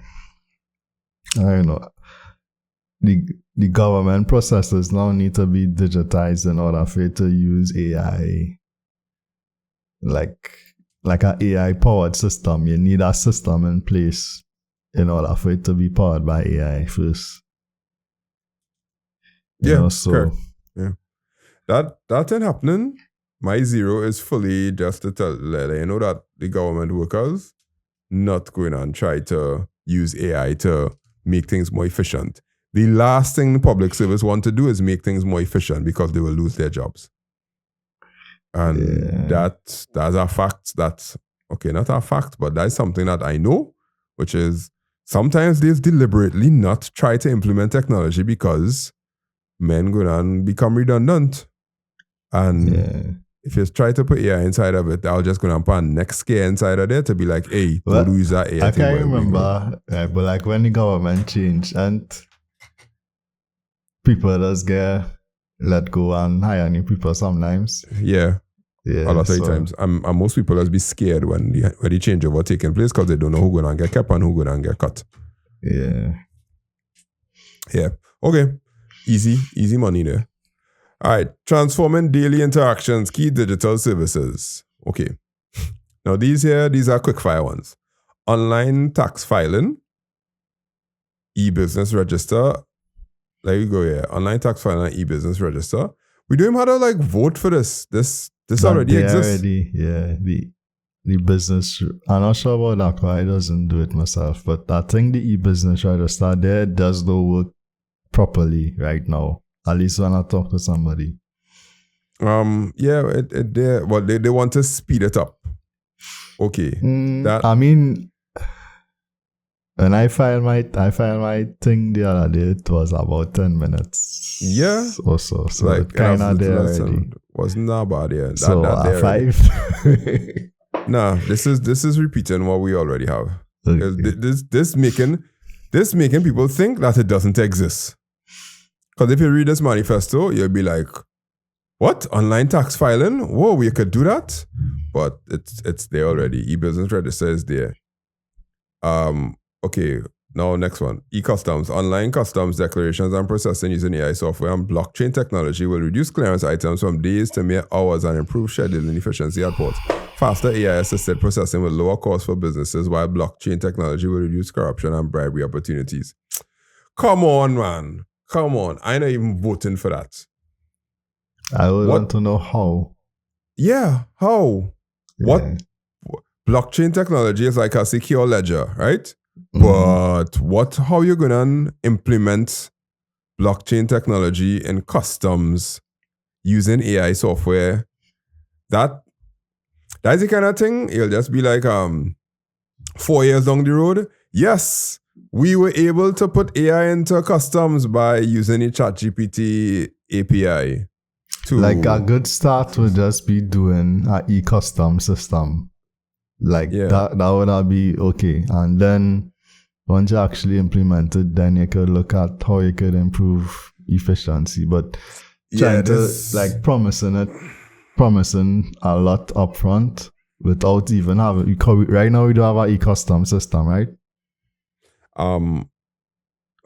I don't know. The government processes now need to be digitized in order for it to use AI. Like an AI powered system, you need a system in place in order for it to be powered by AI first. Correct. Yeah. That ain't happening. My zero is fully just to let you know that the government workers not going and try to use AI to make things more efficient. The last thing the public service want to do is make things more efficient because they will lose their jobs. And that's a fact. That's okay, not a fact, but that's something that I know, which is sometimes they deliberately not try to implement technology because men go and become redundant. And if you try to put AI inside of it, I'll just go and put next scare inside of there to be like, hey, don't use that AI. I can't remember, but like when the government changed and people just get let go and hire new people sometimes. Yeah. A lot of times. And most people just be scared when the changeover taking place because they don't know who's going to get kept and who's going to get cut. Yeah. Yeah. Okay. Easy money there. All right. Transforming daily interactions, key digital services. Okay. Now these are quick fire ones. Online tax filing, e-business register. There you go, yeah. Online tax filing and e-business register. We don't even have to like vote for this. This already exists. The business, I'm not sure about that because I doesn't do it myself, but I think the e-business register there does not work properly right now. At least when I talk to somebody. They want to speed it up. Okay. I mean, when I filed my thing the other day, it was about 10 minutes. Yeah. Or so. So like, kind of there already. Wasn't that bad, yeah. So that 5. Nah, this is repeating what we already have. Okay. This making people think that it doesn't exist. Because if you read this manifesto, you'll be like, what? Online tax filing? Whoa, we could do that? But it's there already. E-business register is there. Okay, now next one. E-customs. Online customs declarations and processing using AI software and blockchain technology will reduce clearance items from days to mere hours and improve scheduling efficiency at ports. Faster AI-assisted processing with lower costs for businesses, while blockchain technology will reduce corruption and bribery opportunities. Come on, man. Come on. I'm not even voting for that. I would want to know how. Yeah, how? Yeah. What? Blockchain technology is like a secure ledger, right? But how you gonna implement blockchain technology in customs using AI software? That's the kind of thing. It'll just be like 4 years down the road. Yes, we were able to put AI into customs by using the ChatGPT API. Like a good start would just be doing an e-custom system. Like that would be okay. And then once you actually implement it, then you could look at how you could improve efficiency. But trying to like promising a lot upfront without even having, right now we do have an e-custom system, right? I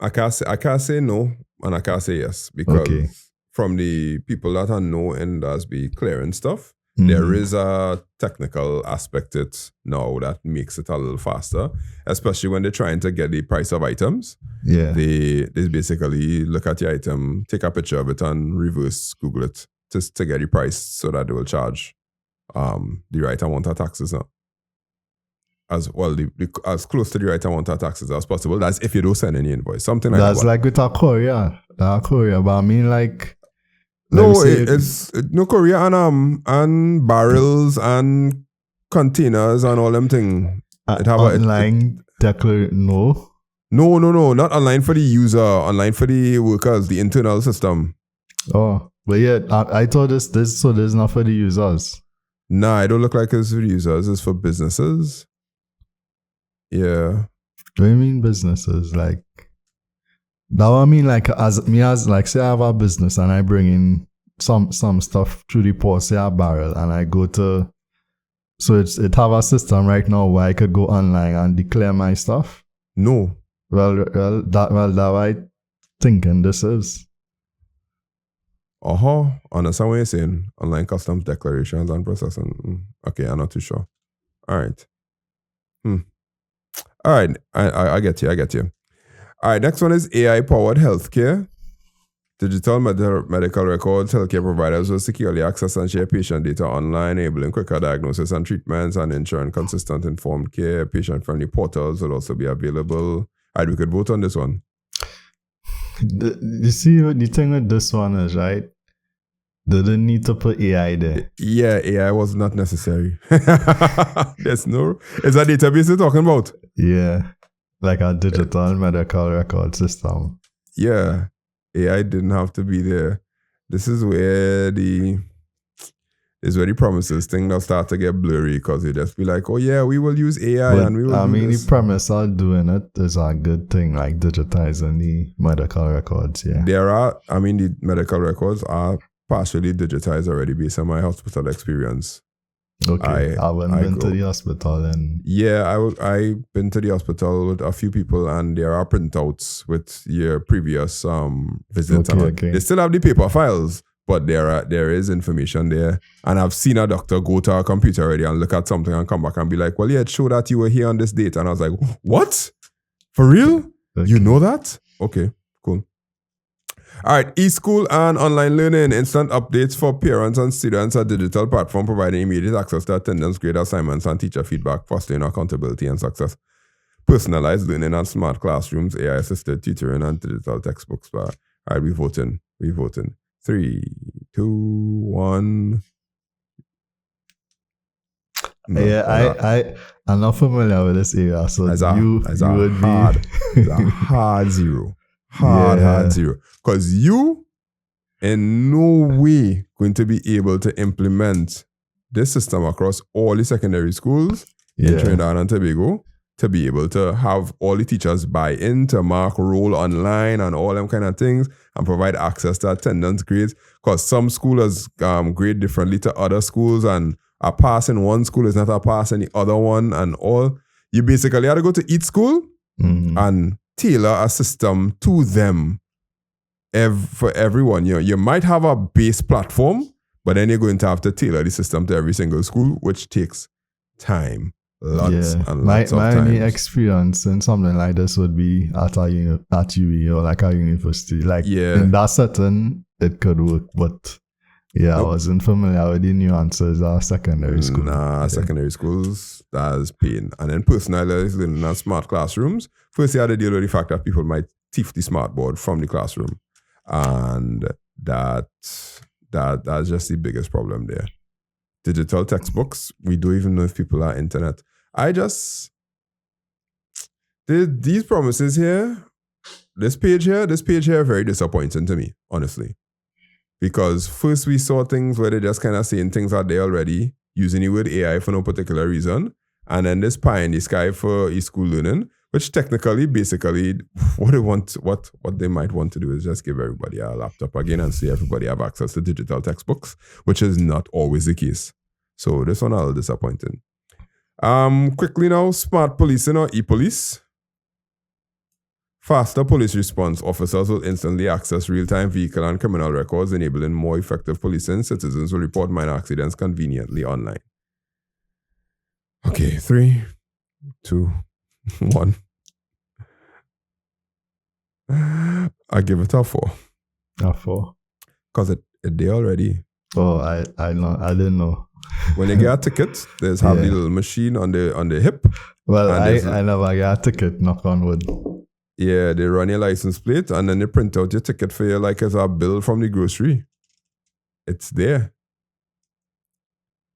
can't say no and I can't say yes because from the people that I know and that's be clearing stuff, there is a technical aspect to it now that makes it a little faster, especially when they're trying to get the price of items. Yeah. They basically look at the item, take a picture of it and reverse Google it to get the price so that they will charge the right amount of taxes now. As well, as close to the right amount of taxes as possible. That's if you don't send any invoice. Something like that. That's like with our courier. But I mean like... No, it's no courier and barrels and containers and all them things. Online no? No, not online for the user, online for the workers, the internal system. Oh, but yeah, I thought this is not for the users. Nah, it don't look like it's for the users, it's for businesses. Yeah. What do you mean businesses? Like, now I mean like as like say I have a business and I bring in some stuff through the port, say a barrel, and I go to So it have a system right now where I could go online and declare my stuff. No. Well, that I thinking this is. Understand what you're saying. Online customs declarations and processing. Okay, I'm not too sure. All right. All right. I get you. All right. Next one is AI-powered healthcare. Digital medical records, healthcare providers will securely access and share patient data online, enabling quicker diagnosis and treatments and ensuring consistent informed care. Patient-friendly portals will also be available. All right, we could vote on this one. You see, the thing with this one is, right? They didn't need to put AI there. Yeah, AI was not necessary. There's no... Is that database you're talking about? Yeah, like a digital medical record system. Yeah. AI didn't have to be there. This is where the promises thing now start to get blurry because you just be like, oh yeah, we will use AI But, and we will the premise of doing it is a good thing, like digitizing the medical records, yeah. The medical records are partially digitized already based on my hospital experience. Okay, I haven't been to the hospital and... Yeah, I've been to the hospital with a few people and there are printouts with your previous visits. Okay. They still have the paper files, but there is information there. And I've seen a doctor go to a computer already and look at something and come back and be like, well, yeah, it showed that you were here on this date. And I was like, what? For real? Okay. You know that? Okay, cool. All right, eSchool and online learning, instant updates for parents and students, a digital platform providing immediate access to attendance, grade assignments, and teacher feedback, fostering accountability and success. Personalized learning and smart classrooms, AI-assisted tutoring, and digital textbooks. All right, we voting. 3, 2, 1. No, yeah, I'm not familiar with this area, so it's a hard zero. Hard zero. Because you, in no way, going to be able to implement this system across all the secondary schools in Trinidad and Tobago to be able to have all the teachers buy in to mark roll online and all them kind of things and provide access to attendance grades. Because some schools grade differently to other schools, and a pass in one school is not a pass in the other one, and all. You basically have to go to each school and tailor a system to them for everyone. You might have a base platform, but then you're going to have to tailor the system to every single school, which takes time. Lots and lots of time. My only experience in something like this would be at UE or like a university. Like in that setting, it could work, but I wasn't familiar with the nuances of secondary school. Secondary schools, that's pain. And then personalized learning and smart classrooms. First, you had to deal with the fact that people might thief the smart board from the classroom. And that's just the biggest problem there. Digital textbooks, we don't even know if people are internet. These promises here, this page here, are very disappointing to me, honestly. Because first we saw things where they're just kind of saying things are there already, using the word AI for no particular reason. And then this pie in the sky for eSchool learning, which technically, basically, what they might want to do is just give everybody a laptop again and see everybody have access to digital textbooks, which is not always the case. So this one a little disappointing. Quickly now, smart policing or e-police. Faster police response. Officers will instantly access real-time vehicle and criminal records, enabling more effective policing. Citizens will report minor accidents conveniently online. Okay, 3, 2, 1. I give it a 4. A 4? Because it did already. Oh, I didn't know. When you get a ticket, there's have the little machine on the hip. Well, I never got a ticket, knock on wood. Yeah, they run your license plate and then they print out your ticket for you like as a bill from the grocery. It's there.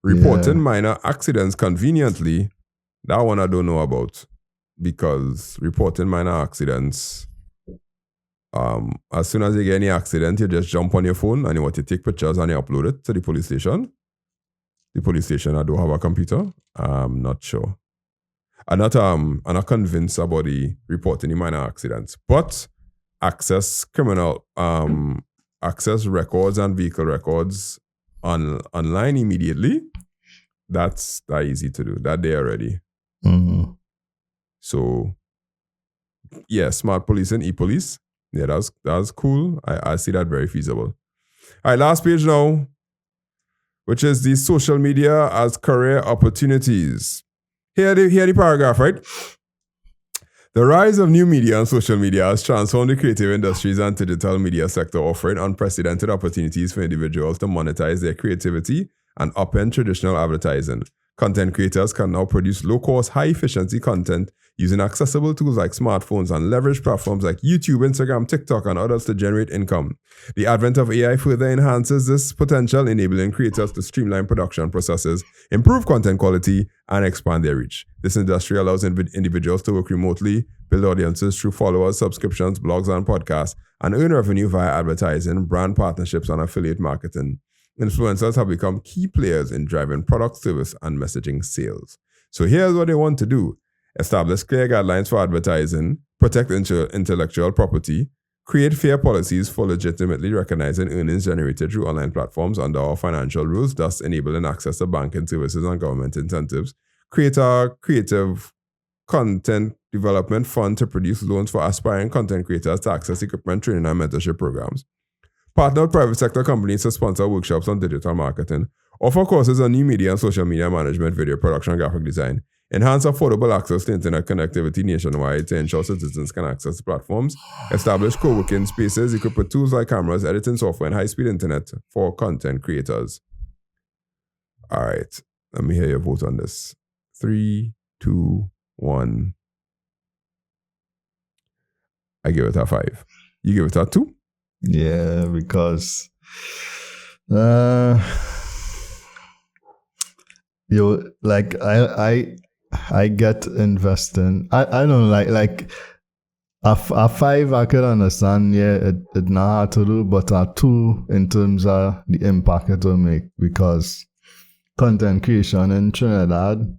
Reporting minor accidents conveniently, that one I don't know about. Because reporting minor accidents, as soon as you get any accident, you just jump on your phone and you take pictures and you upload it to the police station. The police station, I don't have a computer. I'm not sure. I'm not convinced about the reporting the minor accidents, but access records and vehicle records online immediately that's that easy to do. That day already. Mm-hmm. So, yeah, smart policing, e-police. Yeah, that's cool. I see that very feasible. All right, last page now, which is the social media as career opportunities. Here the paragraph, right? The rise of new media and social media has transformed the creative industries and digital media sector, offering unprecedented opportunities for individuals to monetize their creativity and upend traditional advertising. Content creators can now produce low-cost, high-efficiency content using accessible tools like smartphones and leverage platforms like YouTube, Instagram, TikTok, and others to generate income. The advent of AI further enhances this potential, enabling creators to streamline production processes, improve content quality, and expand their reach. This industry allows individuals to work remotely, build audiences through followers, subscriptions, blogs, and podcasts, and earn revenue via advertising, brand partnerships, and affiliate marketing. Influencers have become key players in driving product, service, and messaging sales. So here's what they want to do. Establish clear guidelines for advertising, protect intellectual property, create fair policies for legitimately recognizing earnings generated through online platforms under our financial rules, thus enabling access to banking services and government incentives, create a creative content development fund to produce loans for aspiring content creators to access equipment, training, and mentorship programs, partner with private sector companies to sponsor workshops on digital marketing, offer courses on new media and social media management, video production, and graphic design, enhance affordable access to internet connectivity nationwide to ensure citizens can access the platforms, establish co-working spaces equipped with tools like cameras, editing software, and high-speed internet for content creators. All right, let me hear your vote on this. 3, 2, 1. I give it a 5. You give it a 2? Yeah, because like I get investing. I don't like a 5 I could understand, yeah, it not hard to do, but a 2 in terms of the impact it will make, because content creation in Trinidad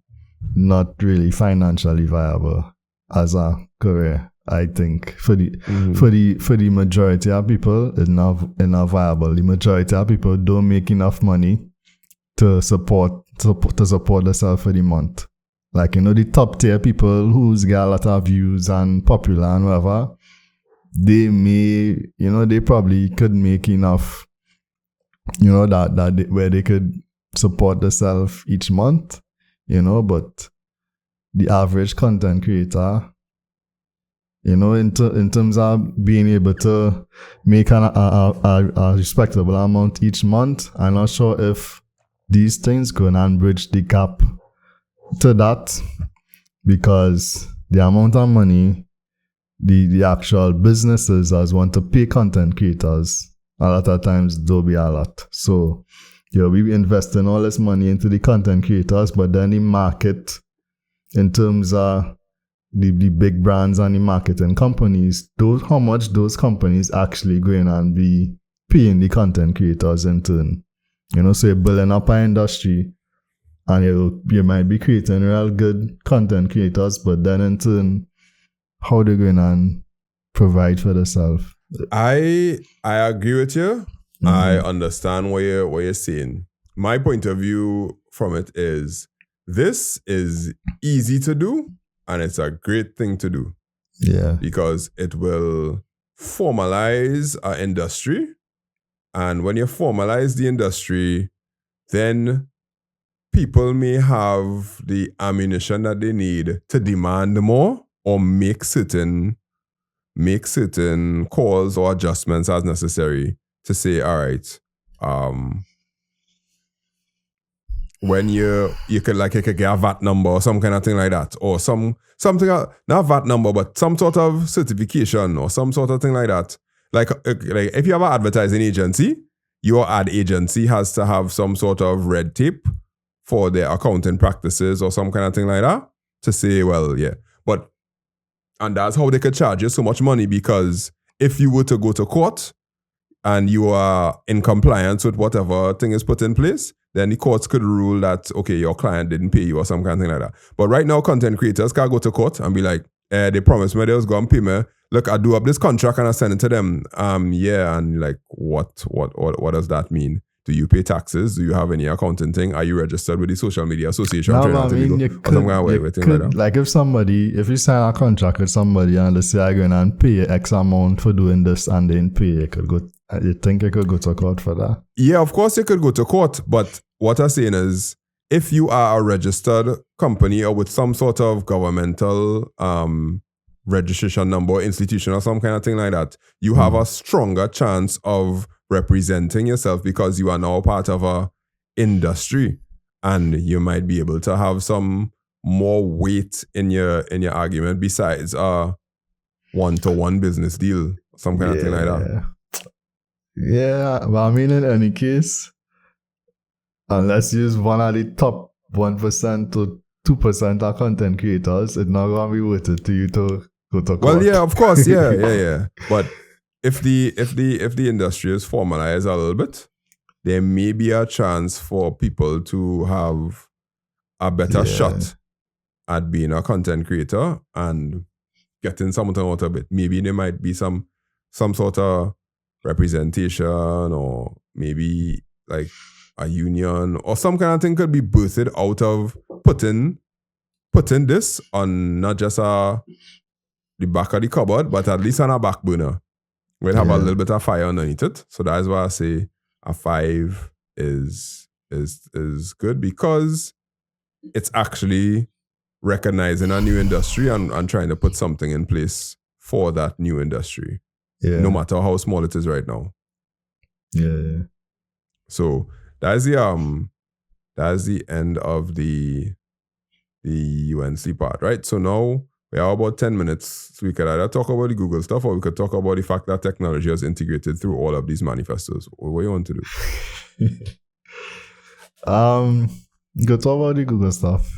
not really financially viable as a career. I think for the majority of people, it's not viable. The majority of people don't make enough money to support themselves for the month. Like, you know, the top tier people who's got a lot of views and popular and whatever, they probably could make enough, you know, that where they could support themselves each month, you know. But the average content creator, you know, in terms of being able to make a respectable amount each month, I'm not sure if these things can bridge the gap to that, because the amount of money the actual businesses as want to pay content creators a lot of times don't be a lot. So, yeah, we investing all this money into the content creators, but then the market, in terms of the big brands and the marketing companies, how much those companies actually going and be paying the content creators in turn. You know, so you're building up an industry and you might be creating real good content creators, but then in turn, how they're going and provide for themselves. I agree with you. Mm-hmm. I understand what you're saying. My point of view from it is, this is easy to do, and it's a great thing to do. Yeah. Because it will formalize our industry. And when you formalize the industry, then people may have the ammunition that they need to demand more or make certain calls or adjustments as necessary to say, all right, when you could get a VAT number or some kind of thing like that, or something, not VAT number, but some sort of certification or some sort of thing like that. Like if you have an advertising agency, your ad agency has to have some sort of red tape for their accounting practices or some kind of thing like that to say, well, yeah. And that's how they could charge you so much money, because if you were to go to court and you are in compliance with whatever thing is put in place, then the courts could rule that, okay, your client didn't pay you or some kind of thing like that. But right now, content creators can't go to court and be like, they promised me they was going to pay me. Look, I do up this contract and I send it to them. Yeah, and like, what does that mean? Do you pay taxes? Do you have any accounting thing? Are you registered with the Social Media Association? No, I mean, you could, like if you sign a contract with somebody and they say, I'm going to pay X amount for doing this and then pay, you think you could go to court for that? Yeah, of course you could go to court, but what I'm saying is, if you are a registered company or with some sort of governmental registration number, or institution or some kind of thing like that, you have a stronger chance of representing yourself because you are now part of a industry, and you might be able to have some more weight in your argument besides a one-to-one business deal, some kind of thing like that. Yeah, but I mean, in any case, unless you use one of the top 1% to 2% of content creators, it's not going to be worth it to you to go to court. Well, yeah, of course, yeah. But if the industry is formalized a little bit, there may be a chance for people to have a better shot at being a content creator and getting something out of it. Maybe there might be some sort of representation, or maybe like a union or some kind of thing could be birthed out of putting this on not just the back of the cupboard, but at least on a back burner. We'll have a little bit of fire underneath it. So that's why I say a 5 is good, because it's actually recognizing a new industry and trying to put something in place for that new industry. Yeah. No matter how small it is right now. Yeah. So that's the end of the UNC part, right? So now we have about 10 minutes. So we could either talk about the Google stuff, or we could talk about the fact that technology is integrated through all of these manifestos. What do you want to do? Go talk about the Google stuff.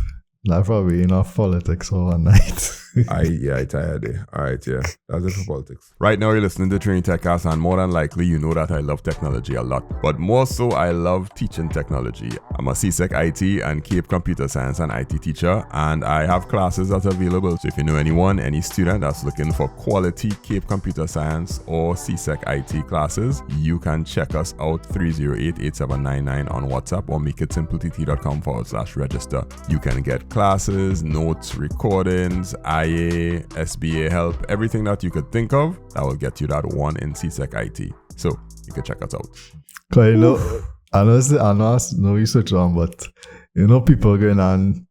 Like probably enough politics for one night. I tired there. All right, yeah. That's it for politics. Right now you're listening to Trinity Techcast, and more than likely you know that I love technology a lot. But more so, I love teaching technology. I'm a CSEC IT and CAPE Computer Science and IT teacher, and I have classes that are available. So if you know any student that's looking for quality CAPE Computer Science or CSEC IT classes, you can check us out 308-8799 on WhatsApp, or makeitsimplett.com/register. You can get classes, notes, recordings, IA, SBA help, everything that you could think of that will get you that 1 in CSEC IT. So you can check us out. Cause I know no research on, but people going and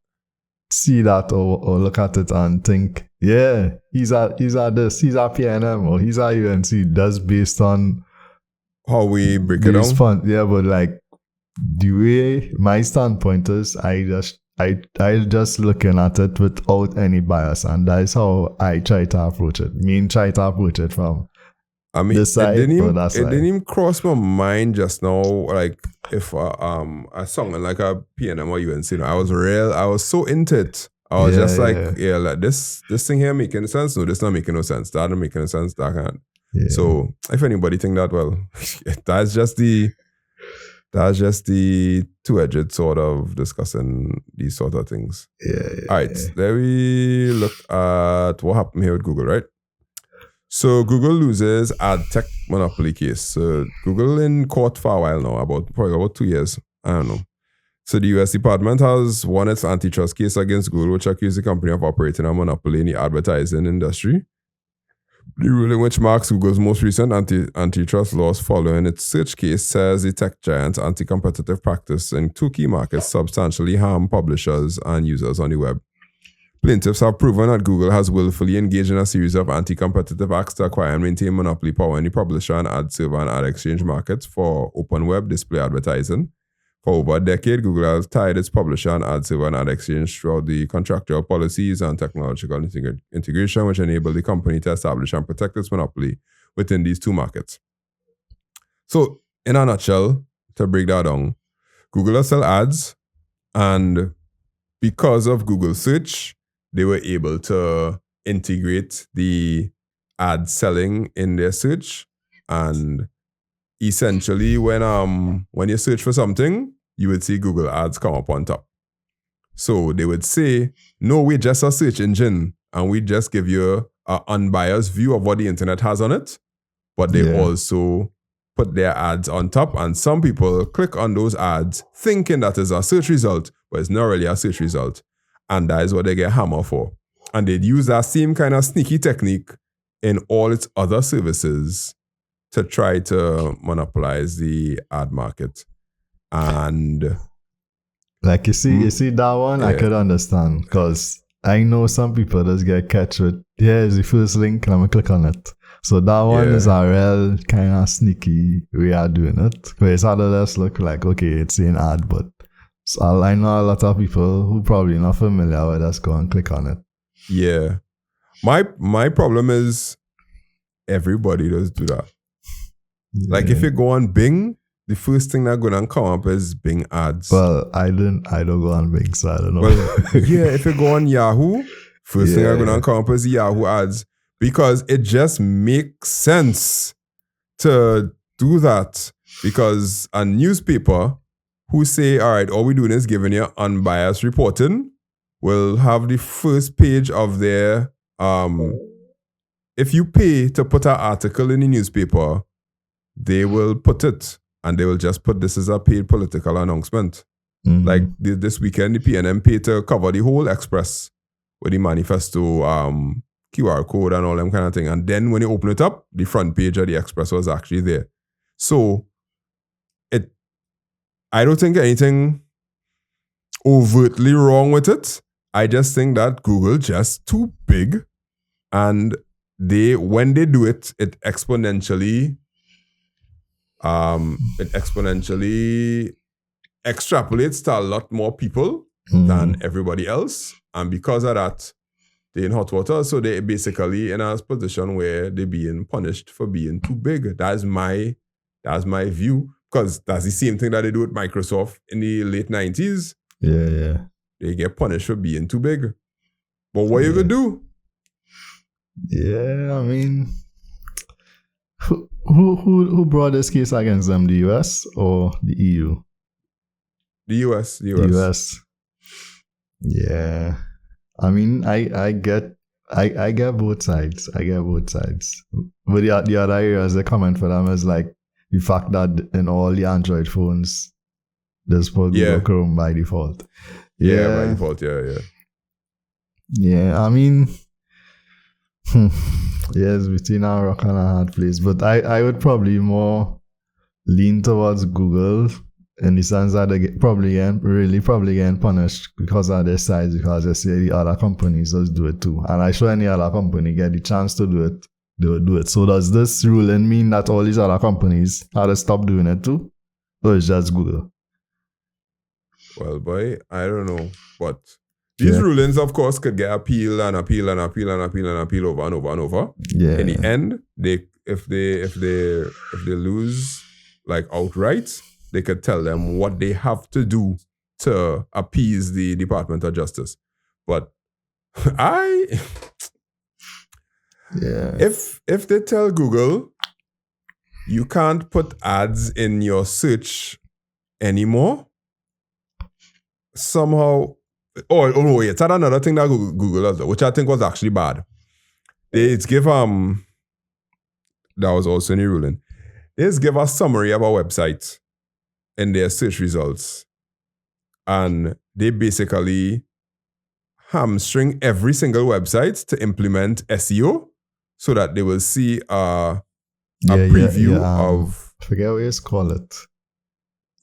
see that or look at it and think, yeah, he's at this, he's at PNM or he's at UNC. That's based on how we break it down. Yeah, but like the way my standpoint is, I just looking at it without any bias, and that's how I try to approach it. Try to approach it from this side or that side. It didn't even cross my mind just now, like if a song like a PNM or UNC, I was so into it. I was like this thing here making sense. No, this not making no sense. That not making sense. That can't. Yeah. So if anybody think that, well, that's just the two-edged sort of discussing these sort of things. All right, there we look at what happened here with Google, right? So Google loses ad tech monopoly case. So Google in court for a while now, probably about 2 years. I don't know. So the US Department has won its antitrust case against Google, which accused the company of operating a monopoly in the advertising industry. The ruling, which marks Google's most recent antitrust loss following its search case, says the tech giant's anti-competitive practice in 2 key markets substantially harm publishers and users on the web. Plaintiffs have proven that Google has willfully engaged in a series of anti-competitive acts to acquire and maintain monopoly power in the publisher and ad server and ad exchange markets for open web display advertising. For over a decade, Google has tied its publisher and ad server and ad exchange throughout the contractual policies and technological integration, which enable the company to establish and protect its monopoly within these 2 markets. So, in a nutshell, to break that down, Google will sell ads, and because of Google search, they were able to integrate the ad selling in their search, and essentially when you search for something, you would see Google ads come up on top. So they would say, no, we're just a search engine and we just give you an unbiased view of what the internet has on it, but they also put their ads on top, and some people click on those ads thinking that is a search result, but it's not really a search result. And that is what they get hammered for. And they'd use that same kind of sneaky technique in all its other services to try to monopolize the ad market. And like you see that one, I could understand, because I know some people just get catch with, here's the first link, and I'm gonna click on it. So that one is a real kind of sneaky way of doing it. Where it's harder to just look like, okay, it's an ad, but I know a lot of people who probably not familiar with us go and click on it. Yeah. My problem is everybody does do that. Yeah. Like if you go on Bing, the first thing that's gonna come up is Bing ads. Well, I don't go on Bing, so I don't know. Well, yeah, if you go on Yahoo, first thing that's gonna come up is Yahoo ads. Because it just makes sense to do that. Because a newspaper who say, all right, all we're doing is giving you unbiased reporting, will have the first page of their, if you pay to put an article in the newspaper, they will put it, and they will just put this as a paid political announcement. Mm-hmm. Like this weekend, the PNM paid to cover the whole Express with the manifesto, QR code and all them kind of thing. And then when you open it up, the front page of the Express was actually there. So I don't think anything overtly wrong with it. I just think that Google just too big, and when they do it, it exponentially extrapolates to a lot more people than everybody else. And because of that, they're in hot water. So they're basically in a position where they're being punished for being too big. That's my view. Because that's the same thing that they do with Microsoft in the late 90s. Yeah. They get punished for being too big. But what you gonna do? Yeah, I mean, who brought this case against them? The US or the EU? The US. Yeah. I mean, I get both sides. But the other areas, the comment for them is like the fact that in all the Android phones, there's Google Chrome by default. Yeah, by default, yeah. Yeah, I mean, yes, between a rock and a hard place. But I would probably more lean towards Google in the sense that they probably getting punished because of their size, because they say the other companies just do it too. And I'm sure any other company get the chance to do it, they will do it. So does this ruling mean that all these other companies have to stop doing it too? Or it's just Google? Well, boy, I don't know. But these rulings, of course, could get appealed over and over. Yeah. In the end, if they lose like outright, they could tell them what they have to do to appease the Department of Justice. But if they tell Google you can't put ads in your search anymore, somehow, it's another thing that Google does, which I think was actually bad. It's give that was also in the ruling. They give a summary of our website in their search results, and they basically hamstring every single website to implement SEO so that they will see a preview of. I forget what it's called it,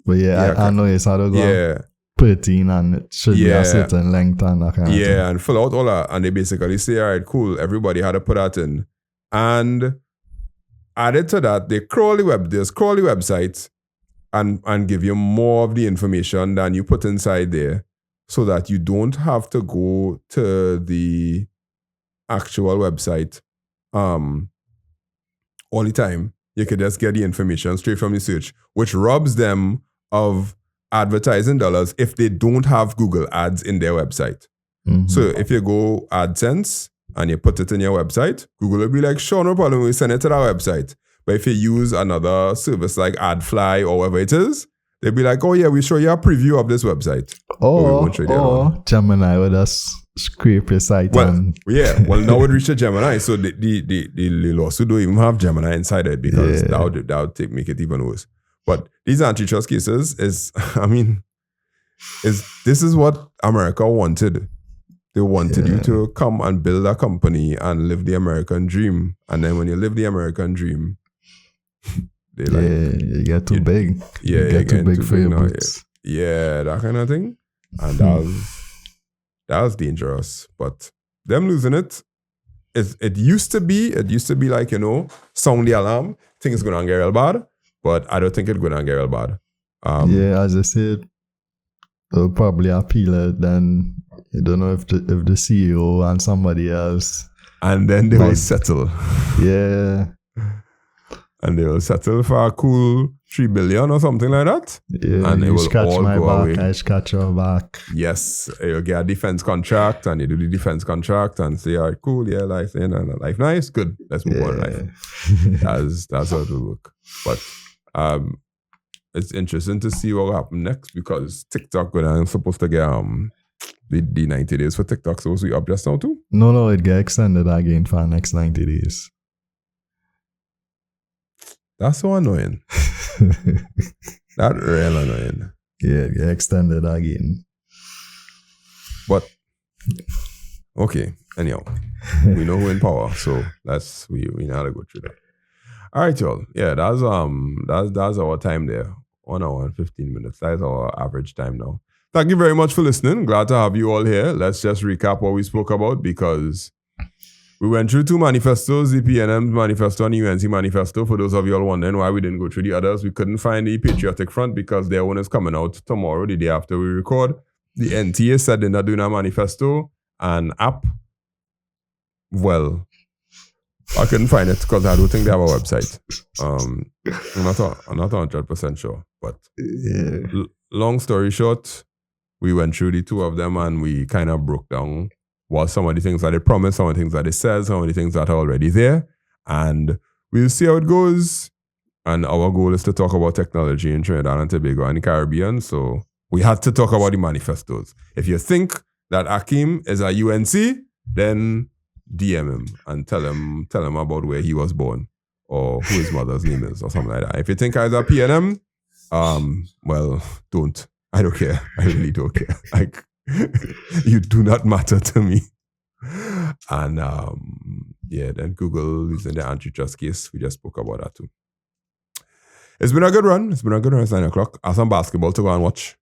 but I know it's how to go. 13 and it should be a certain length and that kind of thing. Yeah, and fill out all that. And they basically say, all right, cool, everybody had to put that in. And added to that, they crawl the website and give you more of the information than you put inside there so that you don't have to go to the actual website all the time. You could just get the information straight from the search, which robs them of advertising dollars if they don't have Google ads in their website. Mm-hmm. So if you go AdSense and you put it in your website, Google will be like, sure, no problem, we send it to our website. But if you use another service like AdFly or whatever it is, they'll be like, oh yeah, we show you a preview of this website. Or Gemini with us scrape your site. Well, now it reached a Gemini, so the lawsuit don't even have Gemini inside it because that would make it even worse. But these antitrust cases this is what America wanted. They wanted you to come and build a company and live the American dream. And then when you live the American dream, they you get too big. Yeah, you get too big for your boots. Yeah, that kind of thing. And that was dangerous. But them losing it used to be like, sound the alarm, things going to get real bad. But I don't think it's going to get real bad. As I said, they'll probably appeal it. Then you don't know if the CEO and somebody else. And then they will settle. Yeah. And they will settle for a cool $3 billion or something like that. Yeah, and it will scratch all my go back, away. I scratch your back. Yes, you'll get a defense contract and you do the defense contract and say, all right, cool, yeah, life nice, good, let's move on life. That's how it will work. But it's interesting to see what will happen next because TikTok is supposed to get the 90 days for TikTok supposed to be up just now too? No, it get extended again for the next 90 days. That's so annoying. That real annoying. Yeah, it get extended again. But okay, anyhow, we know who in power, so we know how to go through that. All right, y'all. Yeah, that's our time there. 1 hour and 15 minutes. That's our average time now. Thank you very much for listening. Glad to have you all here. Let's just recap what we spoke about because we went through 2 manifestos, the EP110 manifesto and the UNC manifesto. For those of you all wondering why we didn't go through the others, we couldn't find the Patriotic Front because their one is coming out tomorrow, the day after we record. The NTA said they're not doing a manifesto and app. Well, I couldn't find it because I don't think they have a website. I'm not 100% sure. But long story short, we went through the 2 of them and we kind of broke down what some of the things that they promised, some of the things that they said, some of the things that are already there. And we'll see how it goes. And our goal is to talk about technology in Trinidad and Tobago and the Caribbean. So we had to talk about the manifestos. If you think that Akeem is a UNC, then DM him and tell him about where he was born or who his mother's name is or something like that. If you think I was a PNM, well, don't. I don't care. I really don't care. Like, you do not matter to me. And then Google using the antitrust case. We just spoke about that too. It's been a good run. It's 9 o'clock. I have some basketball to go and watch.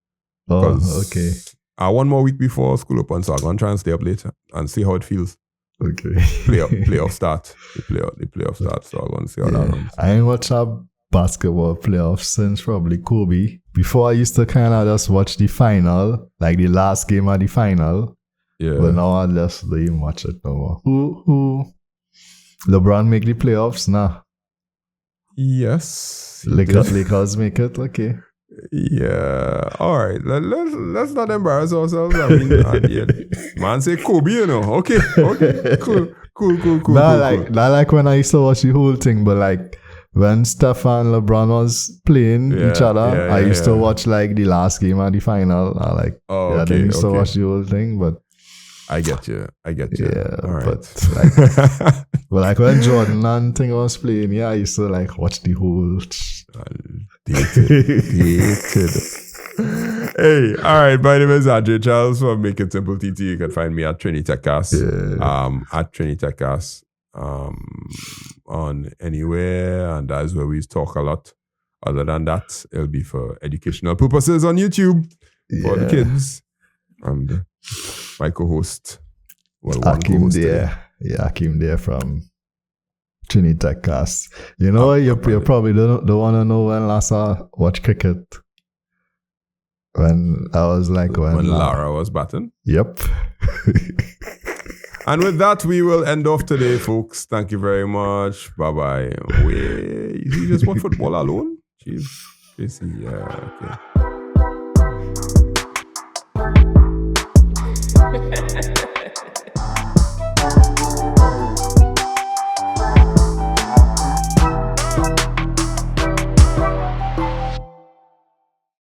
Oh, okay. One more week before school opens, so I'm going to try and stay up late and see how it feels. Okay. Playoff start. The playoff start. So I'm going to see how that runs. I ain't watched a basketball playoffs since probably Kobe. Before I used to kind of just watch the final, like the last game of the final. Yeah. But now I just don't even watch it no more. Who? LeBron make the playoffs? Nah. Yes. Lakers make it? Okay. Yeah. All right. Let's not embarrass ourselves. I mean, man say Kobe, you know. Okay. Cool. Not like when I used to watch the whole thing, but like when Steph and LeBron was playing each other, I used to watch like the last game and the final. I didn't used to watch the whole thing, but I get you. Yeah, all right. But like when Jordan and thing was playing, I used to like watch the whole. Dated. Hey, all right. My name is Andre Charles from Make It Simple TT. You can find me at TriniTechCast. At TriniTechCast. On anywhere, and that's where we talk a lot. Other than that, it'll be for educational purposes on YouTube for the kids. And my co-host, Akeem there. Yeah, Akeem there from TriniTechCast. You know, you probably don't want to know when last I watched cricket. When I was like when Lara was batting. Yep. And with that, we will end off today, folks. Thank you very much. Bye-bye. You just watch football alone? Jeez. Yeah, okay.